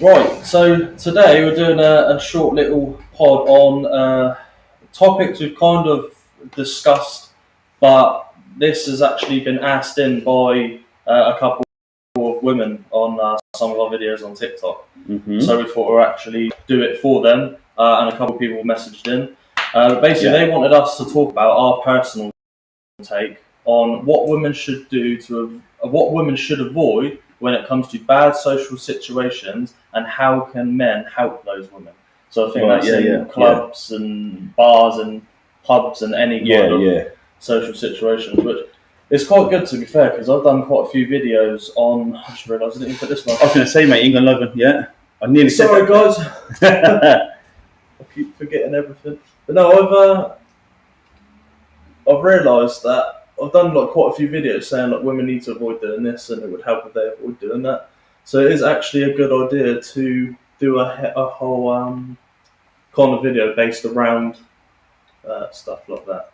Right, so today we're doing a short little pod on topics we've kind of discussed, but this has actually been asked in by a couple of women on some of our videos on TikTok. So we thought we'd actually do it for them, and a couple of people messaged in. Basically, they wanted us to talk about our personal take on what women should do what women should avoid when it comes to bad social situations, and how can men help those women. So I think that's in clubs and bars and pubs and any kind of social situations, which is quite good, to be fair, because I've done quite a few videos on. I just realised I didn't even put this one. I was going to say, mate, England Logan, yeah. I nearly Sorry, guys. I keep forgetting everything. But no, I've realised that I've done quite a few videos saying women need to avoid doing this, and it would help if they avoid doing that. So it is actually a good idea to do a whole kind of video based around stuff like that.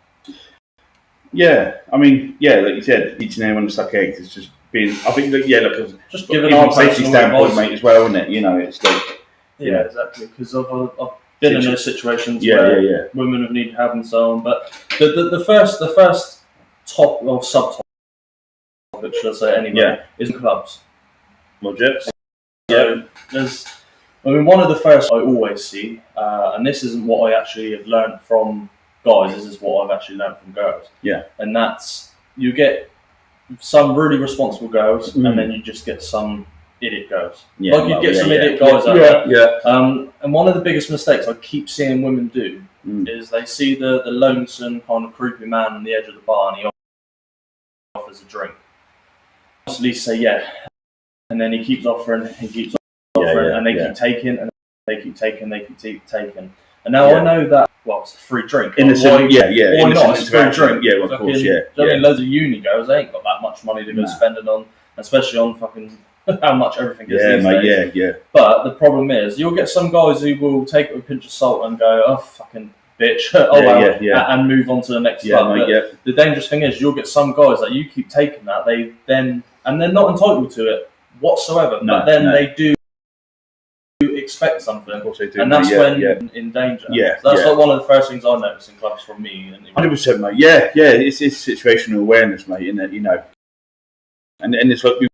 Yeah, I mean, like you said, teaching anyone to suck eggs is just being. I think, just giving our safety standpoint, mate, as well, isn't it? You know, it's like. Yeah, exactly. Because I've been in those situations where women have needed help and so on. But the first top or subtopic, should I say anyway, is clubs. Logics. So one of the first I always see, and this isn't what I actually have learned from guys, this is what I've actually learned from girls. Yeah. And that's, you get some really responsible girls, and then you just get some idiot girls. You get some idiot guys out there. And one of the biggest mistakes I keep seeing women do is they see the lonesome kind of creepy man on the edge of the bar, and he offers a drink. Obviously say yeah, and then he keeps offering, and they keep taking, and they keep taking. And now I know that, it's a free drink. Why not? It's a free drink. Yeah, of course, I mean, loads of uni girls, they ain't got that much money to go spending on, especially on fucking how much everything is these days. Yeah. But the problem is, you'll get some guys who will take it with a pinch of salt and go, oh, fucking bitch, and move on to the next club. The dangerous thing is, you'll get some guys that you keep taking that, and they're not entitled to it whatsoever, they do expect something, of course they do, and that's when in danger. So that's one of the first things I notice in clubs from me. 100%, mate. Yeah, it's situational awareness, mate, isn't it? You know, and it's like I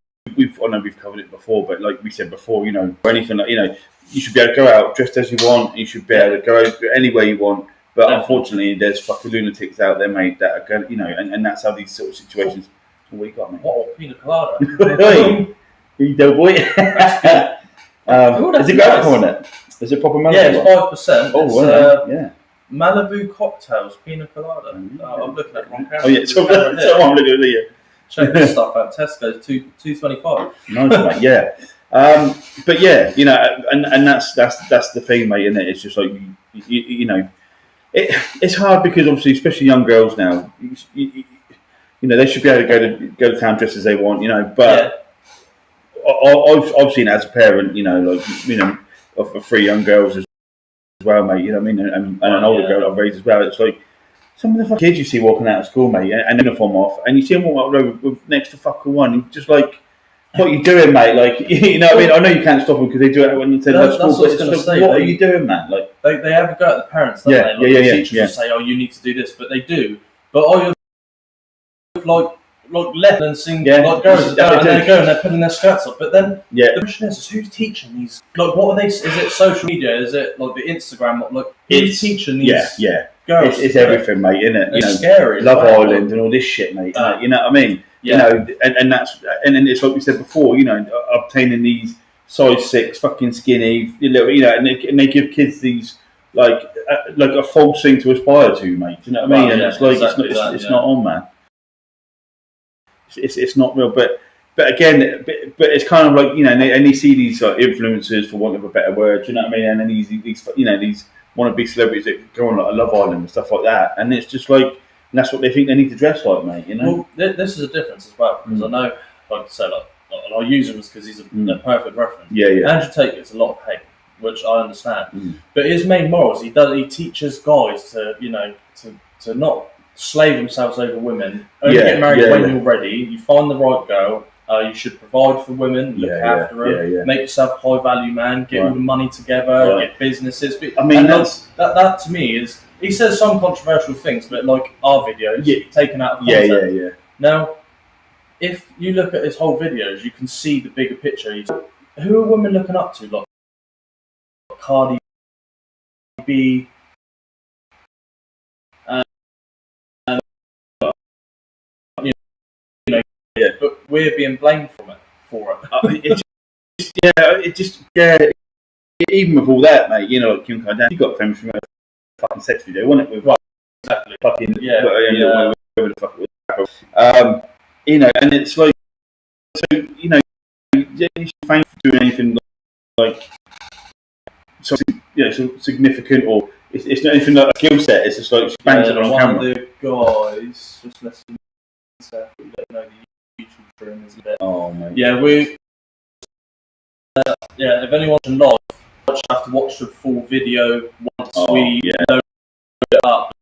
know we've covered it before, but like we said before, you know, or anything like, you know, you should be able to go out dressed as you want. You should be able to go anywhere you want. But unfortunately, there's fucking lunatics out there, mate, that are going, you know, and that's how these sort of situations. What you got, mate? What, pina colada? Hey, you dope boy. Is it got alcohol in it? Is it proper Malibu? Yeah, it's 5%. Oh, Malibu cocktails, pina colada. I'm looking at the wrong camera. Oh yeah, so I'm looking at the. Check this stuff out. Tesco's $2.25. Nice, mate. Yeah, but yeah, you know, and that's the thing, mate. Isn't it? It's just like you know, it's hard because obviously, especially young girls now, you know, they should be able to go to town dressed as they want, you know. But I've seen it as a parent, you know, like, you know, of 3 young girls as well, mate. You know what I mean? And an older girl I've raised as well. It's like some of the kids you see walking out of school, mate, and uniform off, and you see them walk up with next to fucking one. You're just like, what are you doing, mate? Like, you know what I mean? I know you can't stop them because they do it when you take them to school. But it's like, what are you doing, man? Like, they have a go at the parents, don't they? The teachers say, oh, you need to do this, but they do. But I like left and sing like girls down, and they go and they're putting their skirts up. But then the question is who's teaching these? Like, what are they? Is it social media? Is it like the Instagram? Like, who's teaching these? Girls? It's everything, mate, isn't it? It's scary. Love Island and all this shit, mate. You know what I mean? You know, and that's and then it's like we said before. You know, obtaining these size 6 fucking skinny, you know, and they give kids these like a false thing to aspire to, mate. You know what I mean? And it's like it's not on, man. It's not real, but again, but it's kind of like, you know, and they see these influencers, for want of a better word, you know what I mean, and then these you know, these wannabe celebrities that go on like a Love Island and stuff like that, and it's just like, and that's what they think they need to dress like, mate. You know. Well, this is a difference as well, because I know, like I said, I'll use him because he's a perfect reference. Andrew Tate gets a lot of hate, which I understand, but his main morals, he teaches guys to, you know, to not slave themselves over women. Only get married when you're ready. You find the right girl, You should provide for women, look after them, make yourself a high value man, get all the money together, get businesses. I mean, that to me is, he says some controversial things, but like our videos taken out of context. Now, if you look at his whole videos, you can see the bigger picture. Who are women looking up to? Like Cardi B. But we're being blamed for it. Even with all that, mate, you know, like Kim Kardashian, she got famous from a fucking sex video, wasn't it? With exactly. Fucking whatever the fuck it was. You know, and it's like, so you know, she's famous for doing anything like so significant, or it's not anything like a skill set. It's just like she bangs it on camera. One of the guys just listening. You don't know the YouTube stream is a bit. Oh man. Yeah, if anyone's live, you have to watch the full video once we load it up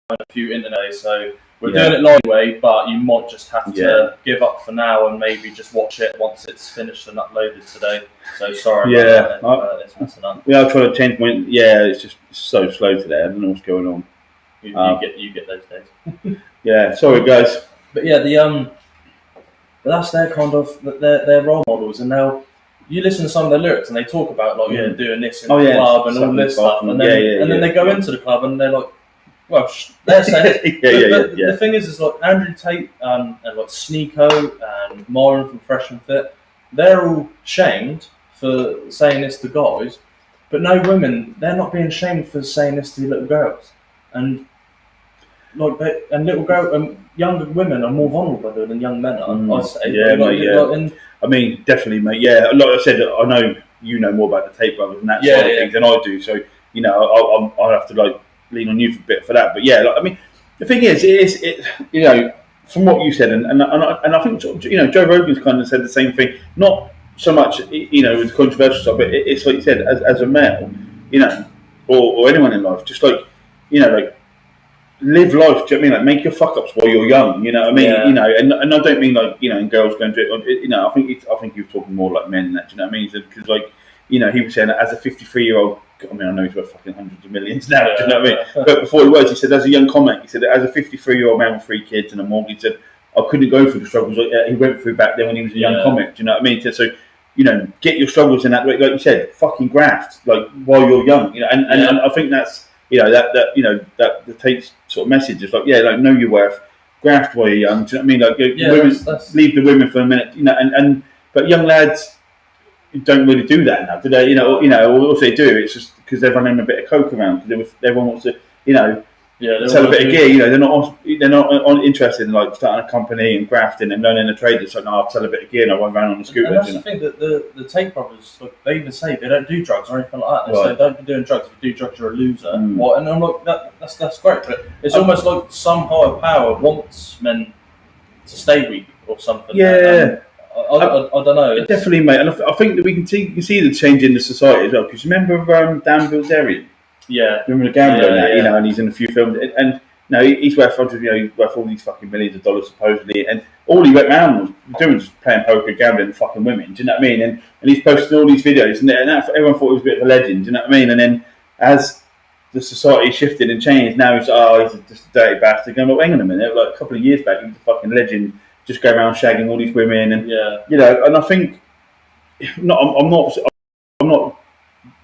on a few internet. So we're doing it live anyway, but you might just have to give up for now and maybe just watch it once it's finished and uploaded today. So sorry about that. It's messing up. We are trying to change my. Yeah, it's just so slow today. I don't know what's going on. You get those days. Yeah, sorry guys. But yeah, that's their kind of their role models, and now you listen to some of their lyrics and they talk about like doing this in the club and all this stuff, and then they go into the club and they're like, well, they're saying the thing is like Andrew Tate and like Sneeko and Moran from Fresh and Fit, they're all shamed for saying this to guys, but no women, they're not being shamed for saying this to little girls, and like little girls and younger women are more vulnerable than young men are. I'd say. I mean, definitely, mate. Yeah, like I said, I know you know more about the Tate brothers and that side of things than I do. So you know, I'll have to like lean on you for a bit for that. But yeah, like, I mean, the thing is, you know, from what you said, and I think you know, Joe Rogan's kind of said the same thing. Not so much, you know, with controversial stuff, but it's like you said, as a male, you know, or anyone in life, just like, you know, like, live life. Do you know what I mean? Like, make your fuck ups while you're young. You know what I mean? You know, and I don't mean like, you know, and girls going to do it. You know, I think he was talking more like men. That, do you know what I mean? Because like, you know, he was saying that as a 53-year-old. I mean, I know he's worth fucking hundreds of millions now. Do you know what I mean? But before he was, he said, as a young comic, he said, that as a 53-year-old man with 3 kids and a mortgage, he said, I couldn't go through the struggles like he went through back then when he was a young comic. Do you know what I mean? So, you know, get your struggles in that way, like you said, fucking graft, like while you're young. You know, and I think that's. You know, that the Tate's sort of message is like, like, know your worth, graft while you're young. Do you know what I mean? Like, women, leave the women for a minute. You know, but young lads don't really do that now, do they? You know, or if they do, it's just because they're running a bit of coke around because everyone wants to, you know, sell a bit of gear. You know, they're not interested in like starting a company and grafting and learning a trade. It's like, no, I'll sell a bit of gear and I run around on the scooter. And that's the thing that the Tate brothers, like, they even say they don't do drugs or anything like that. They say don't be doing drugs. If you do drugs, you're a loser. And I'm like, that's great, but it's almost like some higher power wants men to stay weak or something. Yeah. I don't know. Definitely, mate. And I think that we can see the change in the society as well. Because remember Dan Bilzerian? Yeah. Remember the gambler, you know, and he's in a few films. And you know, he's worth all these fucking millions of dollars supposedly. And all he went around was doing was playing poker, gambling, and fucking women. Do you know what I mean? And he's posting all these videos, and everyone thought he was a bit of a legend. Do you know what I mean? And then as the society shifted and changed, now he's just a dirty bastard. Going, well, hang on a minute. Like a couple of years back, he was a fucking legend. Just go around shagging all these women, and you know, and I think I'm not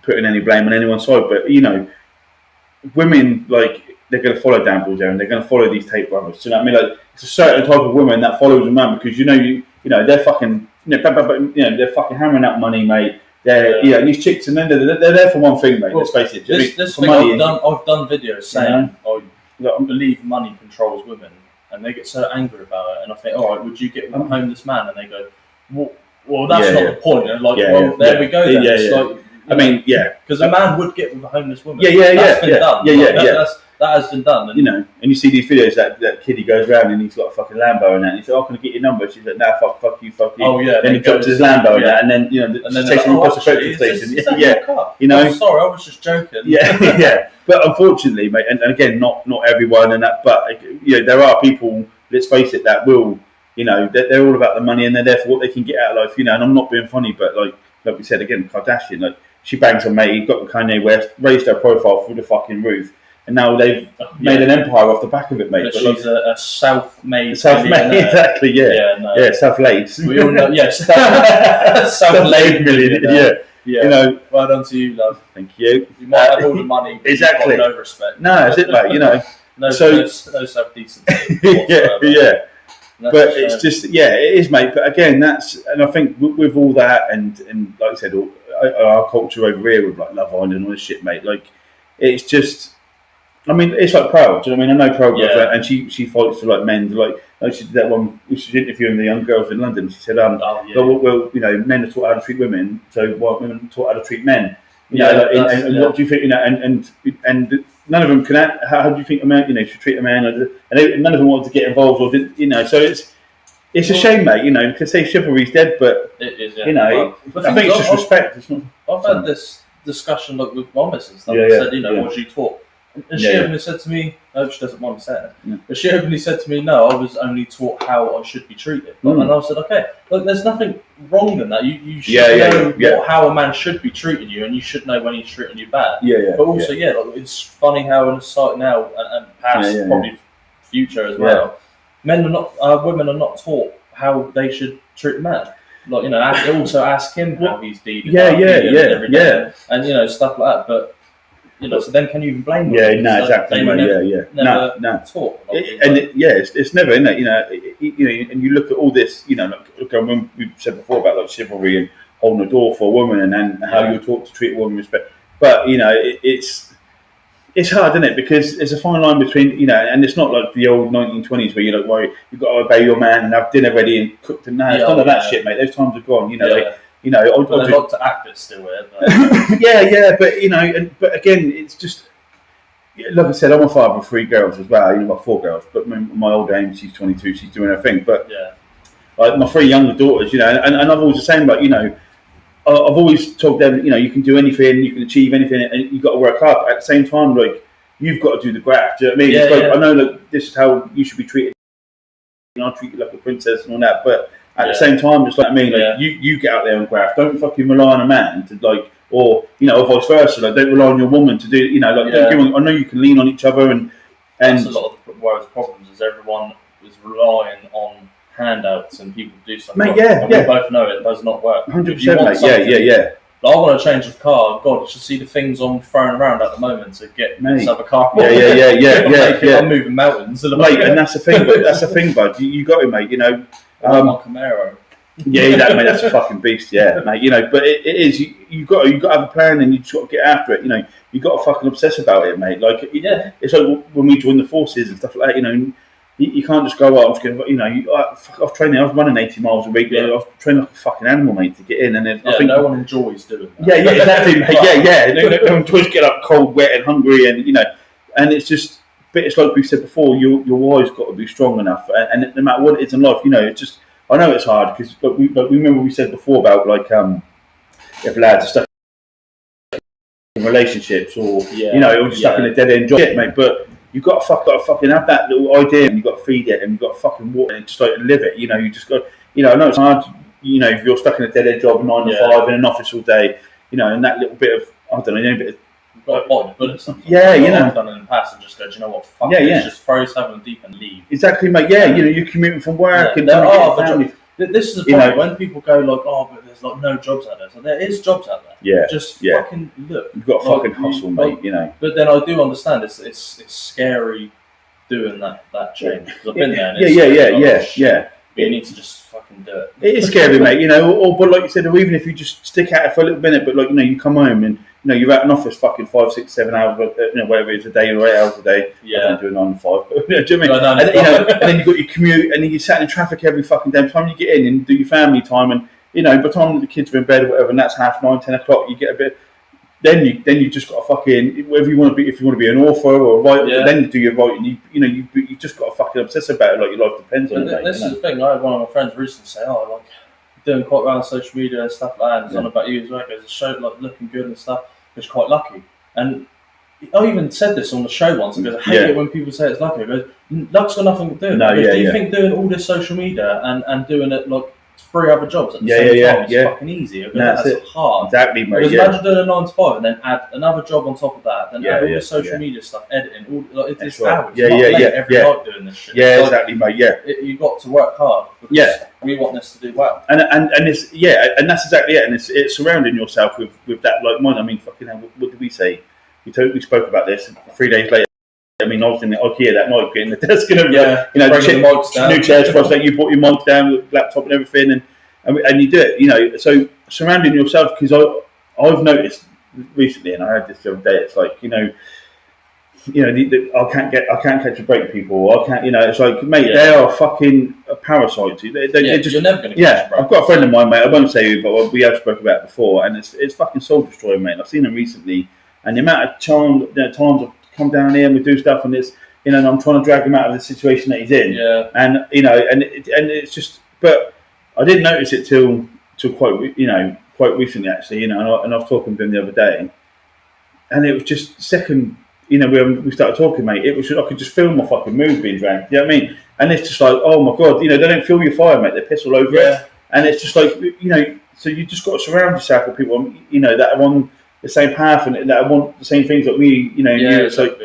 putting any blame on anyone's side, but you know, women, like, they're going to follow Dan Bilzerian, they're going to follow these Tate brothers. Do you know what I mean? Like, it's a certain type of woman that follows them around because you know they're fucking they're fucking hammering out money, mate. They're and these chicks, and then they're there for one thing, mate. Well, let's face it. This thing I've done videos saying I believe money controls women. And they get so angry about it, and I think, all right, would you get with a homeless man? And they go, well, that's not the point. And like, there we go. Then. Like, I mean, because a man would get with a homeless woman. That's been done. That has been done. And, you know, and you see these videos that kiddie goes around and he's got a fucking Lambo and that. And he said, "Oh, can I get your number?" She's like, "Nah, fuck you." Oh yeah. Then he drops his Lambo and that, and then you know, takes him across the petrol station. You know, I'm sorry, I was just joking. Yeah. But unfortunately, mate, and again, not everyone and that, but you know, there are people. Let's face it, that will you know, they're all about the money and they're there for what they can get out of life, you know. And I'm not being funny, but like we said again, Kardashian, like she bangs her mate, got with Kanye West, raised her profile through the fucking roof, and now they've made an empire off the back of it, mate. But she's a self-made, exactly, self-laid. We all know, yes, self-made millionaire. Yeah. You know, well done to you, love. Thank you. You might have all the money, but exactly. You've got no respect. No, that's it, mate. You know, no self-decency. Yeah. But it's just, it is, mate. But again, and I think with all that, and like I said, our culture over here with like Love Island and all this shit, mate. Like, it's just, I mean, it's like Pearl. Do you know what I mean? I know Pearl, and she fights for like men. Like she did that one. She was interviewing the young girls in London. She said, well, you know, men are taught how to treat women, so why aren't women taught how to treat men? You know, and what do you think? You know, and none of them can. How do you think a man, you know, should treat a man? And none of them wanted to get involved, or did, you know. So it's a shame, mate. You know, to say chivalry's dead, but it is. You know, I think it's just respect. It's not. I've had this discussion like with my missus. Said, you know, what do you taught? And she openly said to me, I hope she doesn't mind me saying it, but she openly said to me, no, I was only taught how I should be treated. And I said, okay, look, there's nothing wrong in that. You should know how a man should be treating you, and you should know when he's treating you bad. But also, like, it's funny how in a society now, and past, probably future as well, women are not taught how they should treat a man. Like, you know, also ask him how he's dealing. Every day, and you know, stuff like that. But you know, so then can you even blame them? No, exactly. Never taught. It's never, isn't it? You know, and you look at all this, you know, like when we said before about like chivalry and holding the door for a woman, and then how you're taught to treat a woman with respect. But you know, it's hard, isn't it? Because there's a fine line between, you know, and it's not like the old 1920s where you're like, well, you've got to obey your man and have dinner ready and cooked and it's none of that shit, mate. Those times are gone. You know, you know, I'd like to act it still, but you know, but again, it's just like I said, I'm a father of 3 girls as well. You know, about 4 girls, but my old age, she's 22, she's doing her thing. But like my 3 younger daughters, you know, and I've always the same, like, you know, I've always told them, you know, you can do anything, you can achieve anything, and you've got to work hard. But at the same time, like, you've got to do the graft. Do you know what I mean? It's like, I know that this is how you should be treated. You know, I treat you like a princess and all that, but at the same time, it's like, I mean, like, you get out there and graft. Don't fucking rely on a man to, like, or, you know, or vice versa. Like, don't rely on your woman to do, you know, like, don't give on, I know you can lean on each other, and that's a lot of the world's problems is everyone is relying on handouts and people do something. Mate, we both know it does not work. 100%, mate. Like, I want to change of car. God, you should see the things I'm throwing around at the moment to get this other car. I'm moving mountains, mate, and that's the thing. But that's the thing, bud. You got it, mate. You know. My Camaro. Mate, that's a fucking beast, mate. You know, but it is. You got to have a plan, and you just got to get after it. You know, you got to fucking obsess about it, mate. Like, it's like when we join the forces and stuff like that. You know, you can't just go, I'm just going to, you know, I was training. I was running 80 miles a week. I was training like a fucking animal, mate, to get in. And then I think no one enjoys doing that. Yeah, exactly, mate. No one enjoys getting up cold, wet, and hungry, and you know, and it's just. But it's like we said before, your why's got to be strong enough, and no matter what it is in life, you know, it's just. I know it's hard because we remember we said before about like if lads are stuck in relationships or you know, or just stuck in a dead end job, mate. But you've got to fucking have that little idea, and you've got to feed it, and you've got to fucking water it, and just like live it. You know, you just got. You know, I know it's hard. You know, if you're stuck in a dead end job, 9 to 5 in an office all day, you know, and that little bit of I don't know, a bit of. You know, I've done in the past and just go, do you know what? Fuck it, just throw yourself in the deep and leave. Exactly, mate. You know, you're commuting from work and this is the problem. When people go like, but there's like no jobs out there. So there is jobs out there. Just fucking look. You've got to fucking hustle, mate. You know. But then I do understand it's scary doing that change because I've been there. And But you need to just fucking do it. It is scary, mate. You know, but like you said, or even if you just stick at it for a little minute, but like, you know, you come home and you know you're at an office fucking 5, 6, 7 hours, you know, whatever it is a day or 8 hours a day. I don't do 9 to 5. But, you know, do you know what I mean? And then you've got your commute, and then you're sat in traffic every fucking day. By the time you get in and do your family time, and you know, by the time the kids are in bed or whatever, and that's 9:30, 10 o'clock, you get a bit. Then you just got to fucking whatever you want to be. If you want to be an author or a writer, then you do your writing. You just got to fucking obsess about it. Like your life depends on it. This is the thing. I had one of my friends recently say, like doing quite well on social media and stuff like that. And it's on about you as well. There's a show like looking good and stuff. Which is quite lucky. And I even said this on the show once because I hate it when people say it's lucky. Because luck's got nothing to do with it. No, Do you think doing all this social media and doing it like 3 other jobs at the same time is fucking easy? That's hard. Exactly, mate. Because imagine doing a 9 to 5 and then add another job on top of that, then add all the social media stuff, editing, it's hours. Every night doing this shit. Yeah, exactly, mate. Yeah, you've got to work hard. Because we want this to do well. And it's and that's exactly it. And it's surrounding yourself with that like mind. I mean, fucking hell, what did we say? We spoke about this 3 days later. I mean, I was in the IKEA that night getting the desk and everything. New chairs for us. Like you brought your mic down with laptop and everything, and you do it. So surrounding yourself, because I've noticed recently, and I had this the other day. It's like I can't catch a break. People, I can't. It's like, mate, they are fucking parasites. They're just, you're never going to catch a break. I've got a friend of mine, mate. I won't say who, but we have spoken about it before, and it's fucking soul destroying, mate. I've seen him recently, and the amount of times I've come down here and we do stuff, and it's and I'm trying to drag him out of the situation that he's in, and and it's just, but I didn't notice it till quite recently actually, and I was talking to him the other day, and it was just second. When we started talking, mate, it was just, I could just feel my fucking mood being dragged. You know what I mean? And it's just like, oh my god, they don't feel your fire, mate. They piss all over it, and it's just like, so you just got to surround yourself with people, that are on the same path and that want the same things like me. It's like,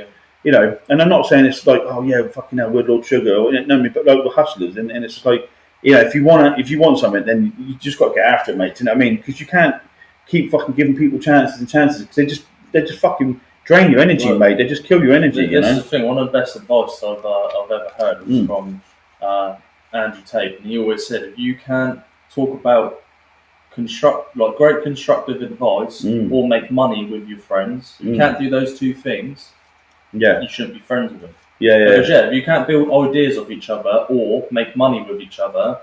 and I'm not saying it's like, oh yeah, fucking hell, we're Lord Sugar, but like we're hustlers, and it's just like, if you want something, then you just got to get after it, mate. Do you know what I mean? Because you can't keep fucking giving people chances and chances, because they just fucking drain your energy, mate. They just kill your energy. This is the thing. One of the best advice I've ever heard was from Andrew Tate, and he always said, if you can't talk about great constructive advice or make money with your friends, you can't do those two things. You shouldn't be friends with them. Because if you can't build ideas of each other or make money with each other,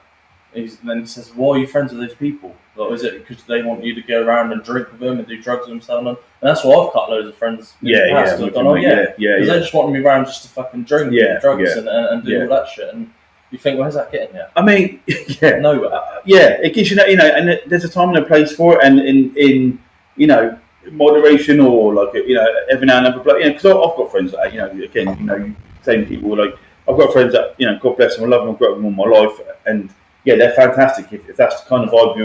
then he says, why are you friends with those people? Like, is it because they want you to go around and drink with them and do drugs with them, and that's why I've cut loads of friends. Because they just want me around just to fucking drink and drugs and do all that shit. And you think, where's that getting you? I mean, nowhere. It gives you that, and there's a time and a place for it, and in moderation, or like every now and then, because I've got friends that same people, like I've got friends that God bless them, I love them, I've got them all my life, and they're fantastic. If that's the kind of vibe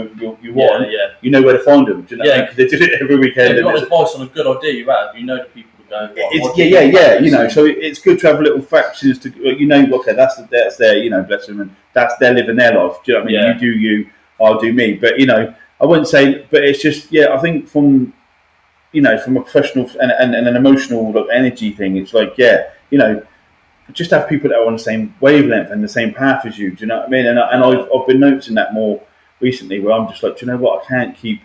you want, you know where to find them. Do you know? Because they do it every weekend. If you've got advice on a good idea you have, the people who go. So it's good to have little factions to okay, that's there. Bless them, and that's they're living their life. Do you know what I mean? You do you, I'll do me. But I wouldn't say. But it's just I think from a professional and an emotional energy thing, it's like just have people that are on the same wavelength and the same path as you. Do you know what I mean? And I've been noticing that more recently, where I'm just like, do you know what? I can't keep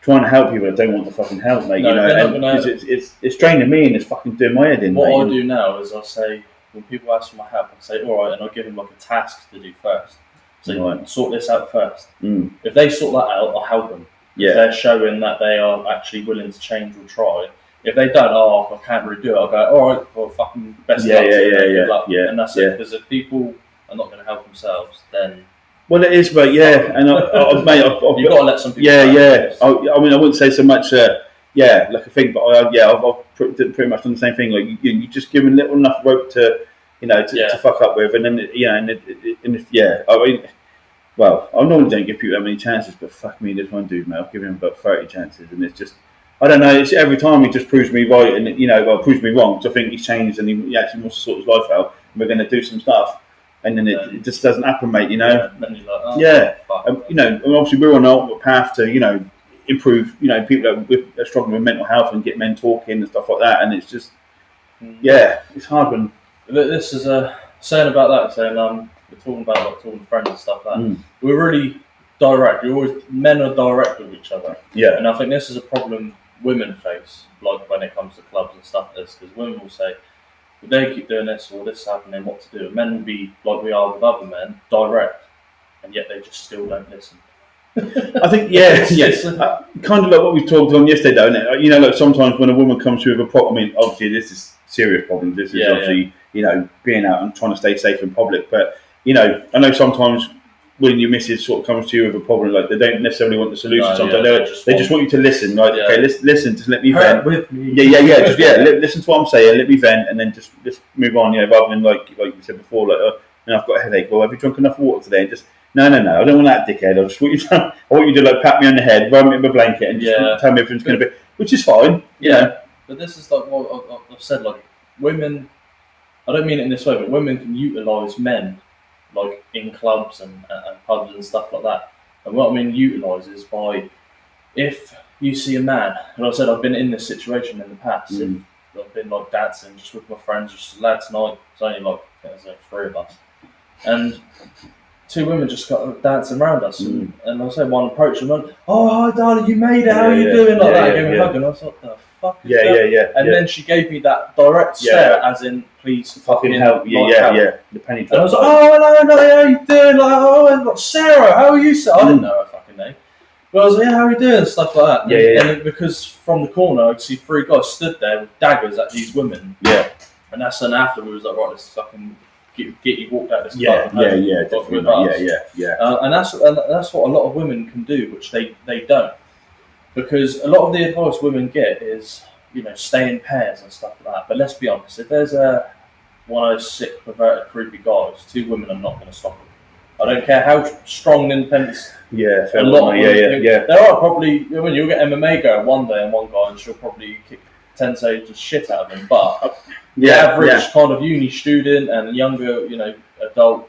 trying to help people that don't want to fucking help, mate. Because it's draining me and it's fucking doing my head in. What I do now is I say, when people ask for my help, I say, all right, and I give them like a task to do first. So sort this out first. If they sort that out, I'll help them. If they're showing that they are actually willing to change or try. If they don't, I can't really do it, I'll go, all right, well, fucking best luck. Good luck. And that's it. Because if people are not going to help themselves, then... Well, it is, mate, and I've you've got to let some people I mean, I wouldn't say so much, like a thing, but I've pretty much done the same thing. Like, you just give them little enough rope to, to fuck up with, and then, I mean... Well, I normally don't give people that many chances, but fuck me, there's one dude, mate, I've given him about 30 chances, and it's just... I don't know. It's every time he just proves me right, and proves me wrong. Because I think he's changed and he actually wants to sort his life out. And we're going to do some stuff, and then it just doesn't happen, mate. Then he's like, fuck. And obviously we're on a path to improve. People that are struggling with mental health and get men talking and stuff like that. And it's just it's hard when this is saying about that. Saying we're talking about talking to friends and stuff like that. We're really direct. Men are direct with each other. And I think this is a problem women face, like when it comes to clubs and stuff like this, because women will say, if they keep doing this or this happening, what to do? And men will be like we are with other men, direct, and yet they just still don't listen. I think, kind of like what we talked on yesterday, don't it? Like sometimes when a woman comes through with a problem, I mean, obviously this is serious problem. This is obviously, being out and trying to stay safe in public. But, I know sometimes when your missus sort of comes to you with a problem, like they don't necessarily want the solution. No, Sometimes yeah, they just want you to listen. Like, Yeah. okay, listen, just let me Hurt vent. with me. Just listen to what I'm saying, let me vent, and then just move on. You know, rather than like you said before, like, I've got a headache. Well, have you drunk enough water today? And just no, I don't want that, dickhead. I just want you to, I want you to like pat me on the head, rub me in my blanket, and just tell me everything's going to be, which is fine. You know? But this is like what I've said. Like women, I don't mean it in this way, but women can utilise men, like in clubs and pubs and stuff like that. And what I mean utilise is by if you see a man, and I said I've been in this situation in the past. If I've been like dancing just with my friends, just lads night. It's only like there's like 3 of us, and 2 women just got dancing around us, and I said one approached and went, "Oh, hi, darling, you made it. How are you doing?" Like that. I gave me a hug, and I was like, "The fuck is that?" And then she gave me that direct stare, as in, "Please fucking help." The penny drop. And I was like, "Oh, hello, how you doing?" Like, "Oh, like, Sarah, how are you?" I didn't know her fucking name. But I was like, "Yeah, how are you doing?" Stuff like that. And because from the corner, I could see 3 guys stood there with daggers at these women. And that's then after we was like, "Right, let's fucking get you walked out of this club." And that's what a lot of women can do, which they don't, because a lot of the advice women get is, you know, stay in pairs and stuff like that. But let's be honest, if there's one of those sick, perverted, creepy guys, 2 women are not going to stop them. I don't care how strong and independent. There are probably, I mean, you'll get MMA going one day and one guy, and she'll probably kick Tensei just shit out of him. But the average kind of uni student and younger, you know, adult,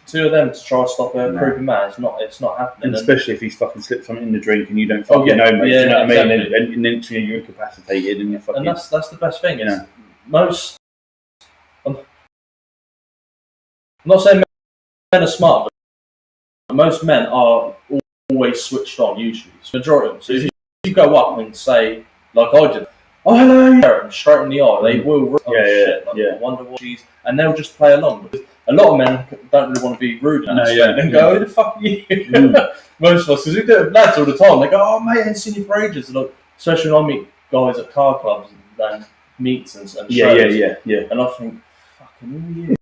2 of them to try to stop a creepy man, it's not happening. And especially if he's fucking slipped something in the drink and you don't fucking know, mate. You know what I mean? And then you're incapacitated and you're fucking. And that's the best thing. You know. I'm not saying men are smart, but most men are always switched on, usually. So majority of them. So if you go up and say, like I did, "Oh, hello," straight in the eye, they will shit. I wonder what she's, and they'll just play along. Because a lot of men don't really want to be rude and go, "Who the fuck are you?" Most of us, because we do it with lads all the time. They go, "Oh, mate, I ain't seen you for ages." And like, especially when I meet guys at car clubs and meets and shows. And I think, "Fucking who are you?"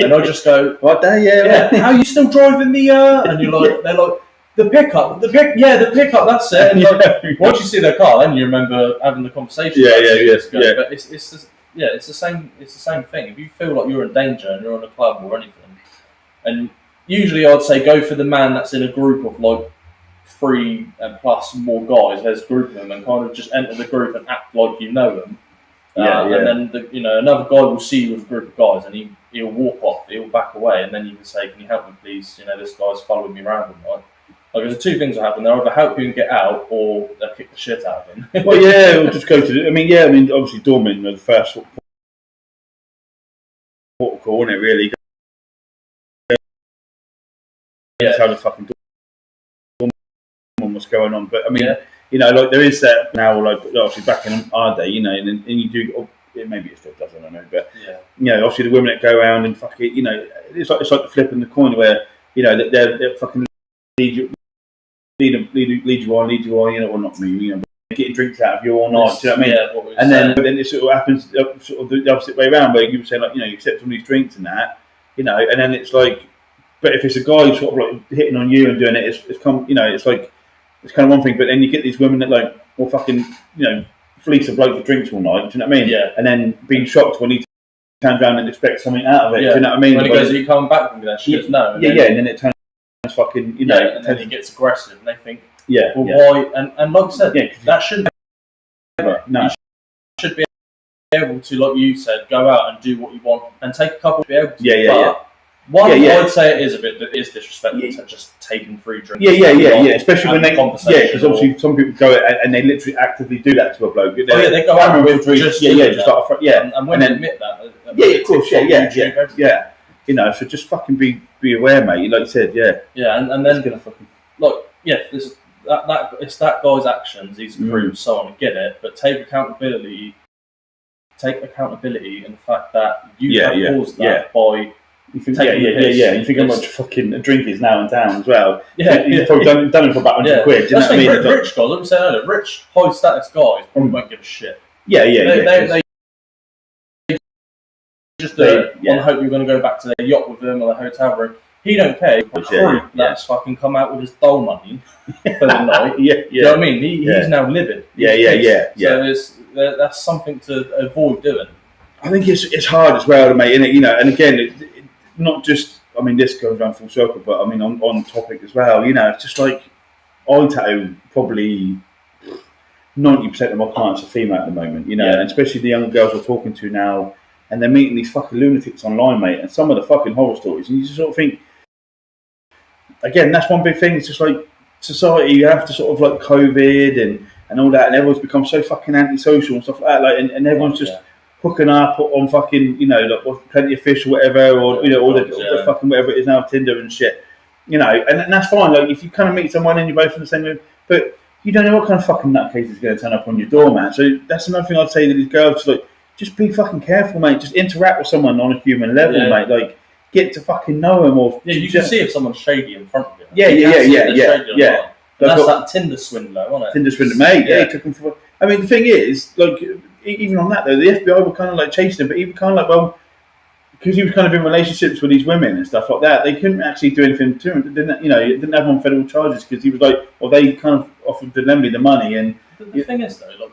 And I just go, "What the how are you still driving the and you're like, they're like, the pickup, that's it." And like, once you see their car, then you remember having the conversation. But it's the same thing. If you feel like you're in danger and you're in a club or anything, and usually I'd say go for the man that's in a group of like 3 and plus more guys. There's a group of them, and kind of just enter the group and act like you know them. And then another guy will see you with a group of guys, and he'll walk off, he'll back away, and then you can say, "Can you help me, please? You know, this guy's following me around." Like there's 2 things that happen. They'll either help you and get out, or they'll kick the shit out of him. We'll just go to. I mean, obviously, doormen are the first port of call, isn't it? Really. That's how the fucking doorman was going on. But I mean, you know, like there is that now. Like obviously, back in our day, you know, and you do. Maybe it still does, I don't know, but you know, obviously the women that go around and fuck it, you know, it's like the flip in the coin where, you know, they're fucking lead you on, you know, or not me, you know, getting drinks out of you all night. Do you know what I mean? And then it sort of happens, sort of the opposite way around, where you were saying like, you know, you accept all these drinks and that, you know, and then it's like, but if it's a guy sort of like hitting on you and doing it, it's kind of one thing, but then you get these women that like, well, fucking, you know, fleece a bloke for drinks all night, do you know what I mean? And then being shocked when he turns around and expects something out of it, do you know what I mean? When he goes, "Are you coming back with me?" Then she goes, "No." And then it turns fucking, you know. And then he gets aggressive, and they think, why? And like I said, that shouldn't ever. No. You should be able to, like you said, go out and do what you want, and take a couple to be able to. I'd say it is disrespectful to just taking free drinks. Especially when they, because obviously some people go and they literally actively do that to a bloke. They go out with drinks, and when they admit that, of course, you know, so just fucking be aware, mate. Like you said, and then gonna fucking it's that guy's actions. He's a creep, so on. I get it, but take accountability in the fact that you have caused that by. You think, You think how much fucking a drink is now in town as well. You've probably done it for about 100 quid. Do you know what I mean? Rich guys, let me say earlier, rich, high status guys probably won't give a shit. They just do it on the hope you're going to go back to their yacht with them or their hotel room. He don't care. Yeah, Crew that's fucking come out with his dole money for the night. Yeah, Do you know what I mean? He's now livid. Yeah, So that's something to avoid doing. I think it's hard as well, mate, innit? You know, and again, not just, I mean, this goes around full circle, but I mean, on topic as well, you know, it's just like, I tattoo probably 90% of my clients are female at the moment, you know, and especially the young girls we're talking to now, and they're meeting these fucking lunatics online, mate, and some of the fucking horror stories, and you just sort of think, again, that's one big thing, it's just like, society, you have to sort of like COVID and all that, and everyone's become so fucking antisocial and stuff like that, like, and everyone's just hooking up on fucking, you know, like Plenty of Fish or whatever, or, you know, all the fucking whatever it is now, Tinder and shit, you know, and that's fine, like, if you kind of meet someone and you're both in the same room, but you don't know what kind of fucking nutcase is going to turn up on your door, man. So that's another thing I'd say to these girls, like, just be fucking careful, mate. Just interact with someone on a human level, mate. Like, get to fucking know them. Or you can see if someone's shady in front of you. Yeah. And that's that Tinder swindler, isn't it? Tinder swindler, mate. Yeah, he took him for. I mean, the thing is, like, even on that though, the FBI were kind of like chasing him, but he was kind of like, well, because he was kind of in relationships with these women and stuff like that, they couldn't actually do anything to him. Didn't, you know, didn't have him on federal charges because he was like, well, they kind of offered to lend me the money. And the thing is, though, like,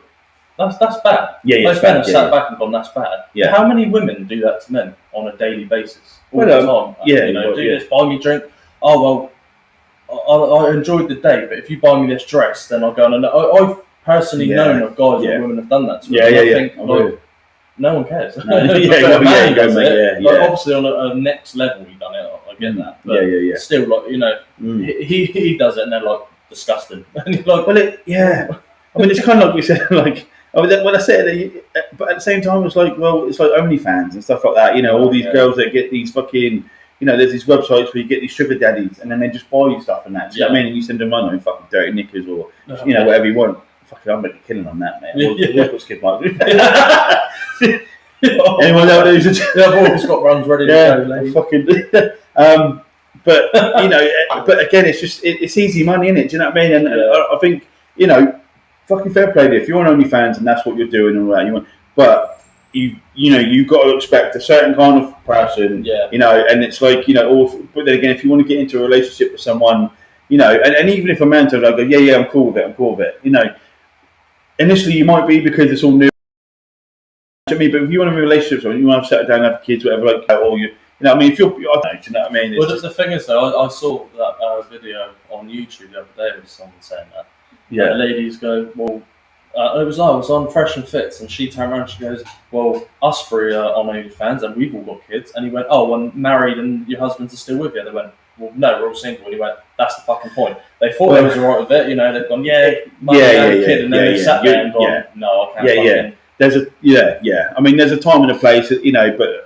that's bad. Yeah, most men have sat back and gone, that's bad. Yeah. How many women do that to men on a daily basis? All the time. You know, do this, buy me a drink. Oh, well, I enjoyed the day, but if you buy me this dress, then I'll go on. I've personally known of guys or women have done that to me. I think, like, no one cares. Obviously, on a next level, he done it. I get that. But still, like, you know, he does it, and they're like disgusting. And you're like, well, I mean, it's kind of like you said, like. When I said it, but at the same time, it's like, well, it's like OnlyFans and stuff like that. You know, all these girls that get these fucking, you know, there's these websites where you get these sugar daddies, and then they just buy you stuff and that. Do you know what I mean? And you send them money in fucking dirty knickers or, you know, whatever you want. Fucking, I'm making a killing on that, mate. Skip like. Anyone out there who's I've always got runs ready to go, lady. Fucking. But you know, but again, it's just it's easy money, innit? Do you know what I mean? And I think, you know. Fucking fair play to you. If you're on OnlyFans and that's what you're doing and all that, but you know, you've got to expect a certain kind of person, you know, and it's like, you know, but then again, if you want to get into a relationship with someone, you know, and even if a man tells you, I go, yeah, I'm cool with it, you know, initially you might be because it's all new to me, but if you want to be in a relationship with someone, you want to settle down, have kids, whatever, like that, or you know, I mean, if you're, I don't know, do you know what I mean? Well, the thing is, though, I saw that video on YouTube the other day of someone saying that. Yeah, ladies go, well, I was on Fresh and Fits, and she turned around and she goes, well, us three are on OnlyFans and we've all got kids. And he went, oh, when married and your husbands are still with you. They went, well, no, we're all single. And he went, that's the fucking point. They thought they was all right with it, you know, they've gone, kid, and then they sat there and gone, no, I can't There's I mean, there's a time and a place, you know, but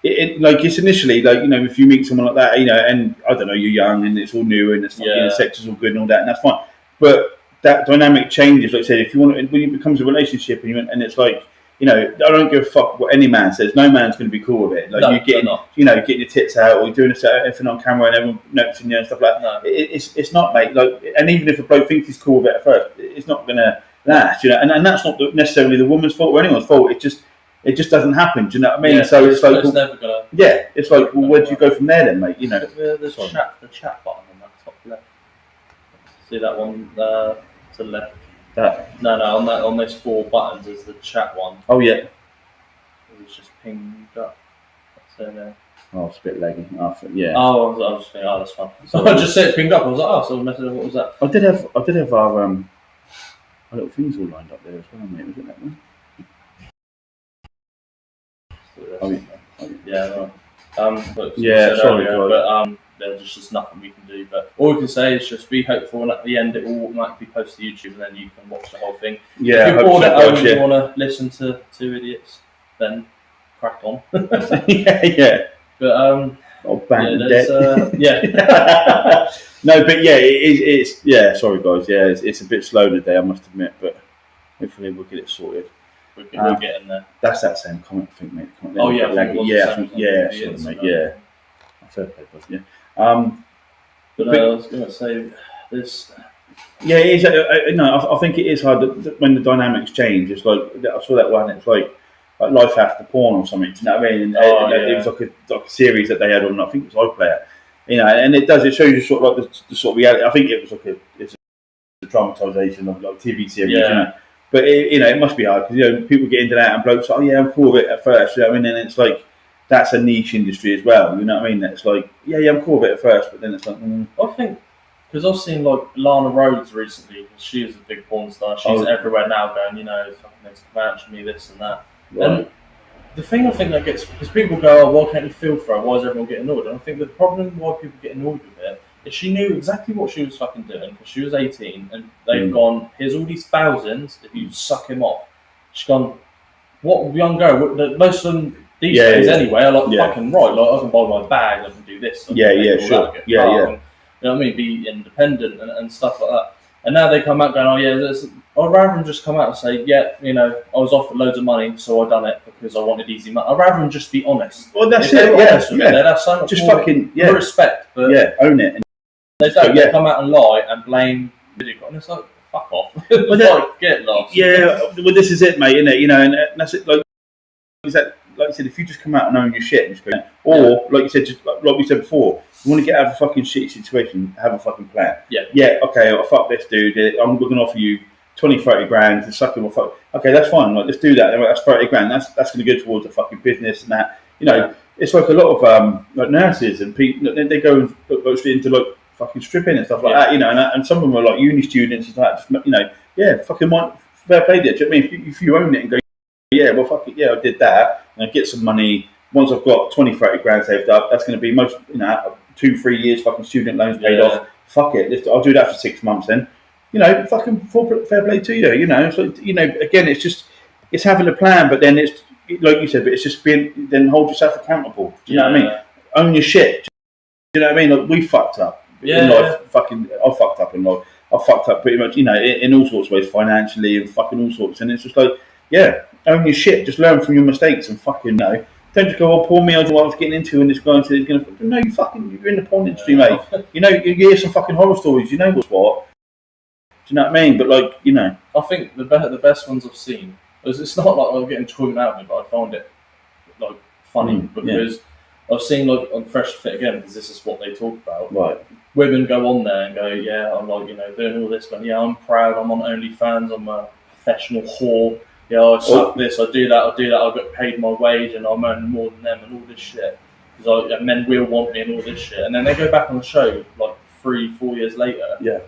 it like, it's initially, like, you know, if you meet someone like that, you know, and I don't know, you're young and it's all new and it's fucking, the sex is all good and all that, and that's fine. But that dynamic changes. Like I said, if you want, when it becomes a relationship, and it's like, you know, I don't give a fuck what any man says. No man's going to be cool with it. Like, you getting, you know, getting your tits out or doing everything on camera and everyone noticing you and stuff like that. No. It's not, mate. Like, and even if a bloke thinks he's cool with it at first, it's not going to last. You know, and that's not necessarily the woman's fault or anyone's fault. It just doesn't happen. Do you know what I mean? So it's like, it's never gonna. Yeah, it's like, well, where do you go from there then, mate? You know, the chat button on that top left. See that one to the left? No, on those 4 buttons is the chat one. Oh yeah. It's just pinged up. So oh, it's a bit laggy. Yeah. Oh, I was thinking, that's fun. So I just said it pinged up. I was like, oh, so what was that? I did have our little things all lined up there as well, mate. Was it that one? Sorry, but there's just nothing we can do. But all we can say is just be hopeful, and at the end it will automatically post to YouTube, and then you can watch the whole thing. Yeah, if you're bored at home and you want to listen to 2 idiots, then crack on. yeah. But no, but it's sorry guys, it's a bit slow today, I must admit, but hopefully we'll get it sorted. We'll get in there. That's that same comment, I think, mate. Oh yeah, I think, mate. Yeah. Fair play, yeah. But I was going to say this. Yeah, it is. I think it is hard when the dynamics change. It's like, I saw that one. It's like Life After Porn or something. Do you know what I mean? And it was like a series that they had on. I think it was iPlayer, You know, and it does. It shows you sort of like the sort of reality. I think it was like it's a dramatisation of like TV series, you know. But you know, it must be hard because you know people get into that and blokes, oh yeah, I'm cool with it at first. You know what I mean? And it's like that's a niche industry as well. You know what I mean? It's like yeah, I'm cool with it at first, but then it's like I think because I've seen like Lana Rhodes recently. Cause she is a big porn star. She's everywhere now, going, you know, fucking vouch me this and that. right. And the thing I think that gets, because people go, oh, why can't you feel for her? Why does everyone get annoyed? And I think the problem why people get annoyed with it is she knew exactly what she was fucking doing because she was 18 and they've gone, here's all these thousands if you suck him off. She's gone, what young girl, most of them these days anyway are like fucking right, like I can buy my bag, I can do this, I can sure. that, you know what I mean, be independent and stuff like that. And now they come out going, oh yeah, I'd rather them just come out and say, yeah, you know, I was offered loads of money, so I done it because I wanted easy money. I'd rather them just be honest. Well, that's it. Yeah. They'd have so much just more fucking respect. But own it. And they don't. They come out and lie and blame video, and it's like fuck off. Well, like, get lost. Yeah. Well, this is it, mate. Isn't it? You know, and that's it. Like you said, if you just come out and own your shit, and just go, or like you said, just like we said before, you want to get out of a fucking shitty situation, have a fucking plan. Yeah. Okay. I'll fuck this dude. I'm going to offer you 20-30 grand to suck him off. Okay, that's fine. Like, let's do that. That's 30 grand. That's going to go towards a fucking business and that. You know, it's like a lot of like nurses and people. They go and go straight into like fucking stripping and stuff like that. You know, and some of them are like uni students and like that. Just, you know, fucking fair play there. Do you know what I mean? If you own it and go, yeah, well, fuck it, I did that, and I get some money. Once I've got 20-30 grand saved up, that's going to be most, you know, 2-3 years fucking student loans paid off. Fuck it, I'll do that for 6 months then. You know, fucking fair play to you. You know, so you know, again, it's having a plan, but then it's like you said, but it's just being then hold yourself accountable. Do you know what I mean? Own your shit. Do you know what I mean? Like, we fucked up in life. Fucking, I fucked up in life. I fucked up pretty much, you know, in all sorts of ways, financially and fucking all sorts. And it's just like, own your shit. Just learn from your mistakes and fucking know. Don't just go, oh, poor me, I don't know what I was getting into, and this guy said he's going to. No, you're in the porn industry, mate. You know, you hear some fucking horror stories. You know what's what. Do you know what I mean? But like, you know, I think the best ones I've seen. It's not like I'm getting tweeted out of me, but I find it like funny because I've seen like on Fresh Fit again because this is what they talk about. Right. Women go on there and go, yeah, I'm like, you know, doing all this, but yeah, I'm proud. I'm on OnlyFans. I'm a professional whore. Yeah, I suck this, I do that, I get paid my wage and I'm earning more than them and all this shit. Because men will want me and all this shit. And then they go back on the show like 3-4 years later. Yeah.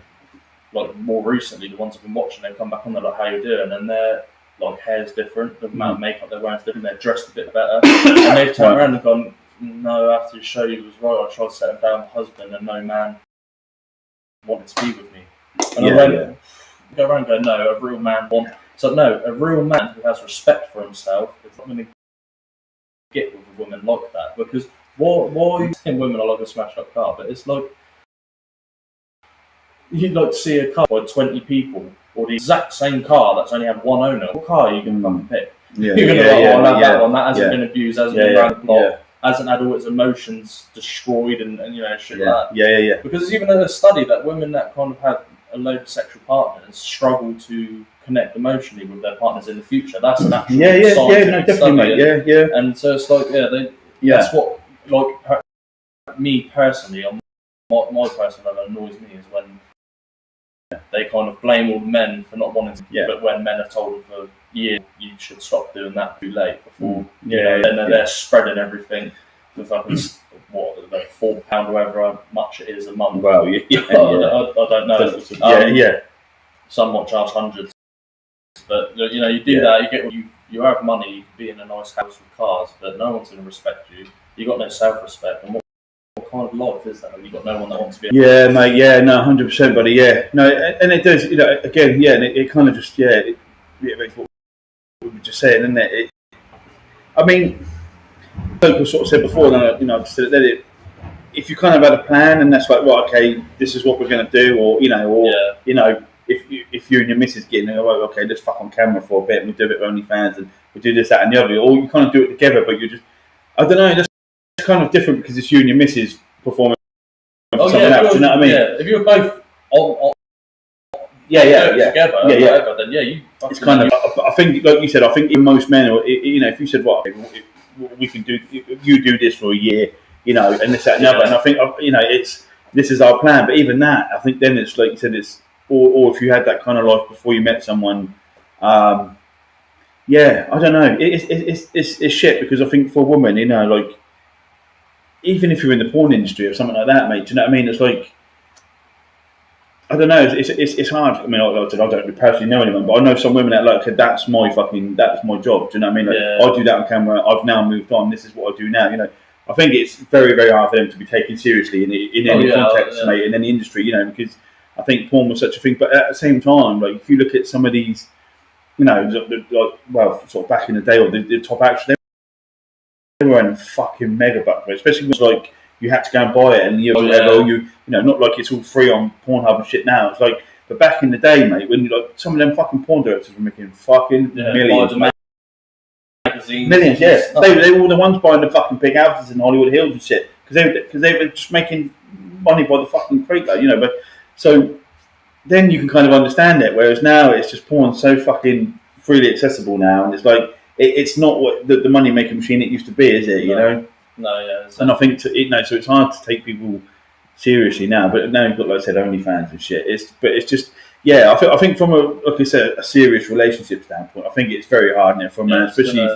Like more recently, the ones I've been watching, they come back on, they're like, how you doing? And their like hair's different, the amount of makeup they're wearing is different, they're dressed a bit better. And they've turned around and gone, no, after the show you was right, I tried to settle down my husband and no man wanted to be with me. And I go around and go, no, a real man wants. So no, a real man who has respect for himself is not going to get with a woman like that. Because why are you saying women are like a smashed up car? But it's like you'd like to see a car by 20 people or the exact same car that's only had one owner. What car are you going to fucking pick? You're going to be like, oh, I'll have that one. That hasn't been abused, hasn't been around the block, hasn't had all its emotions destroyed and you know shit like that. Yeah. Because there's even a study that women that kind of have a load of sexual partners struggle to connect emotionally with their partners in the future. That's an actual scientific study. Mate. And so it's like, that's what, like, me personally, my personal level annoys me is when they kind of blame all the men for not wanting to, but when men have told them for years, you should stop doing that too late before, then they're spreading everything for fucking, what, like £4, however much it is a month. Well, I don't know. Some might charge hundreds. But you know, you do that, you have money, you can be in a nice house with cars, but no one's going to respect you. You got no self-respect, and what kind of life is that? You got no one that wants to be. Yeah, mate. Yeah, no, 100%, buddy. Yeah, no, and it does. You know, again, and it kind of just it makes what we were just saying, isn't it? I mean, like we sort of said before, and I just said that if you kind of had a plan, and that's like, right, okay, this is what we're going to do, or you know. If you and your missus getting okay, let's fuck on camera for a bit and we do a bit of OnlyFans and we do this, that and the other, or you kind of do it together, but you just, I don't know, that's kind of different because it's you and your missus performing for someone else, you know what I mean? Yeah, if you're both on together, whatever, then you it's kind of, I think, like you said, I think in most men, or you know, if you said, well, we can do, you do this for a year, and this, that, and the other. And I think, this is our plan. But even that, I think then it's like you said, or if you had that kind of life before you met someone, I don't know. It's shit because I think for a woman, like even if you're in the porn industry or something like that, mate, do you know what I mean? It's like, I don't know. It's hard. I mean, like I said, I don't personally know anyone, but I know some women that like, that's my job. Do you know what I mean? Like, I do that on camera. I've now moved on. This is what I do now. I think it's very, very hard for them to be taken seriously in any context, mate, in any industry. Because I think porn was such a thing. But at the same time, like if you look at some of these, sort of back in the day, or the top actors, they were earning fucking mega bucks, especially when it was like you had to go and buy it, and not like it's all free on Pornhub and shit now. It's like, but back in the day, mate, when some of them fucking porn directors were making fucking millions, millions, yeah. They were the ones buying the fucking big houses in Hollywood Hills and shit because they were just making money by the fucking creek, But so then you can kind of understand it. Whereas now it's just porn so fucking freely accessible now, and it's like it's not what the money making machine it used to be, is it? No, yeah. And I think so it's hard to take people seriously now. But now you've got, like I said, OnlyFans and shit. It's just I think from a serious relationship standpoint, I think it's very hard now for a man, especially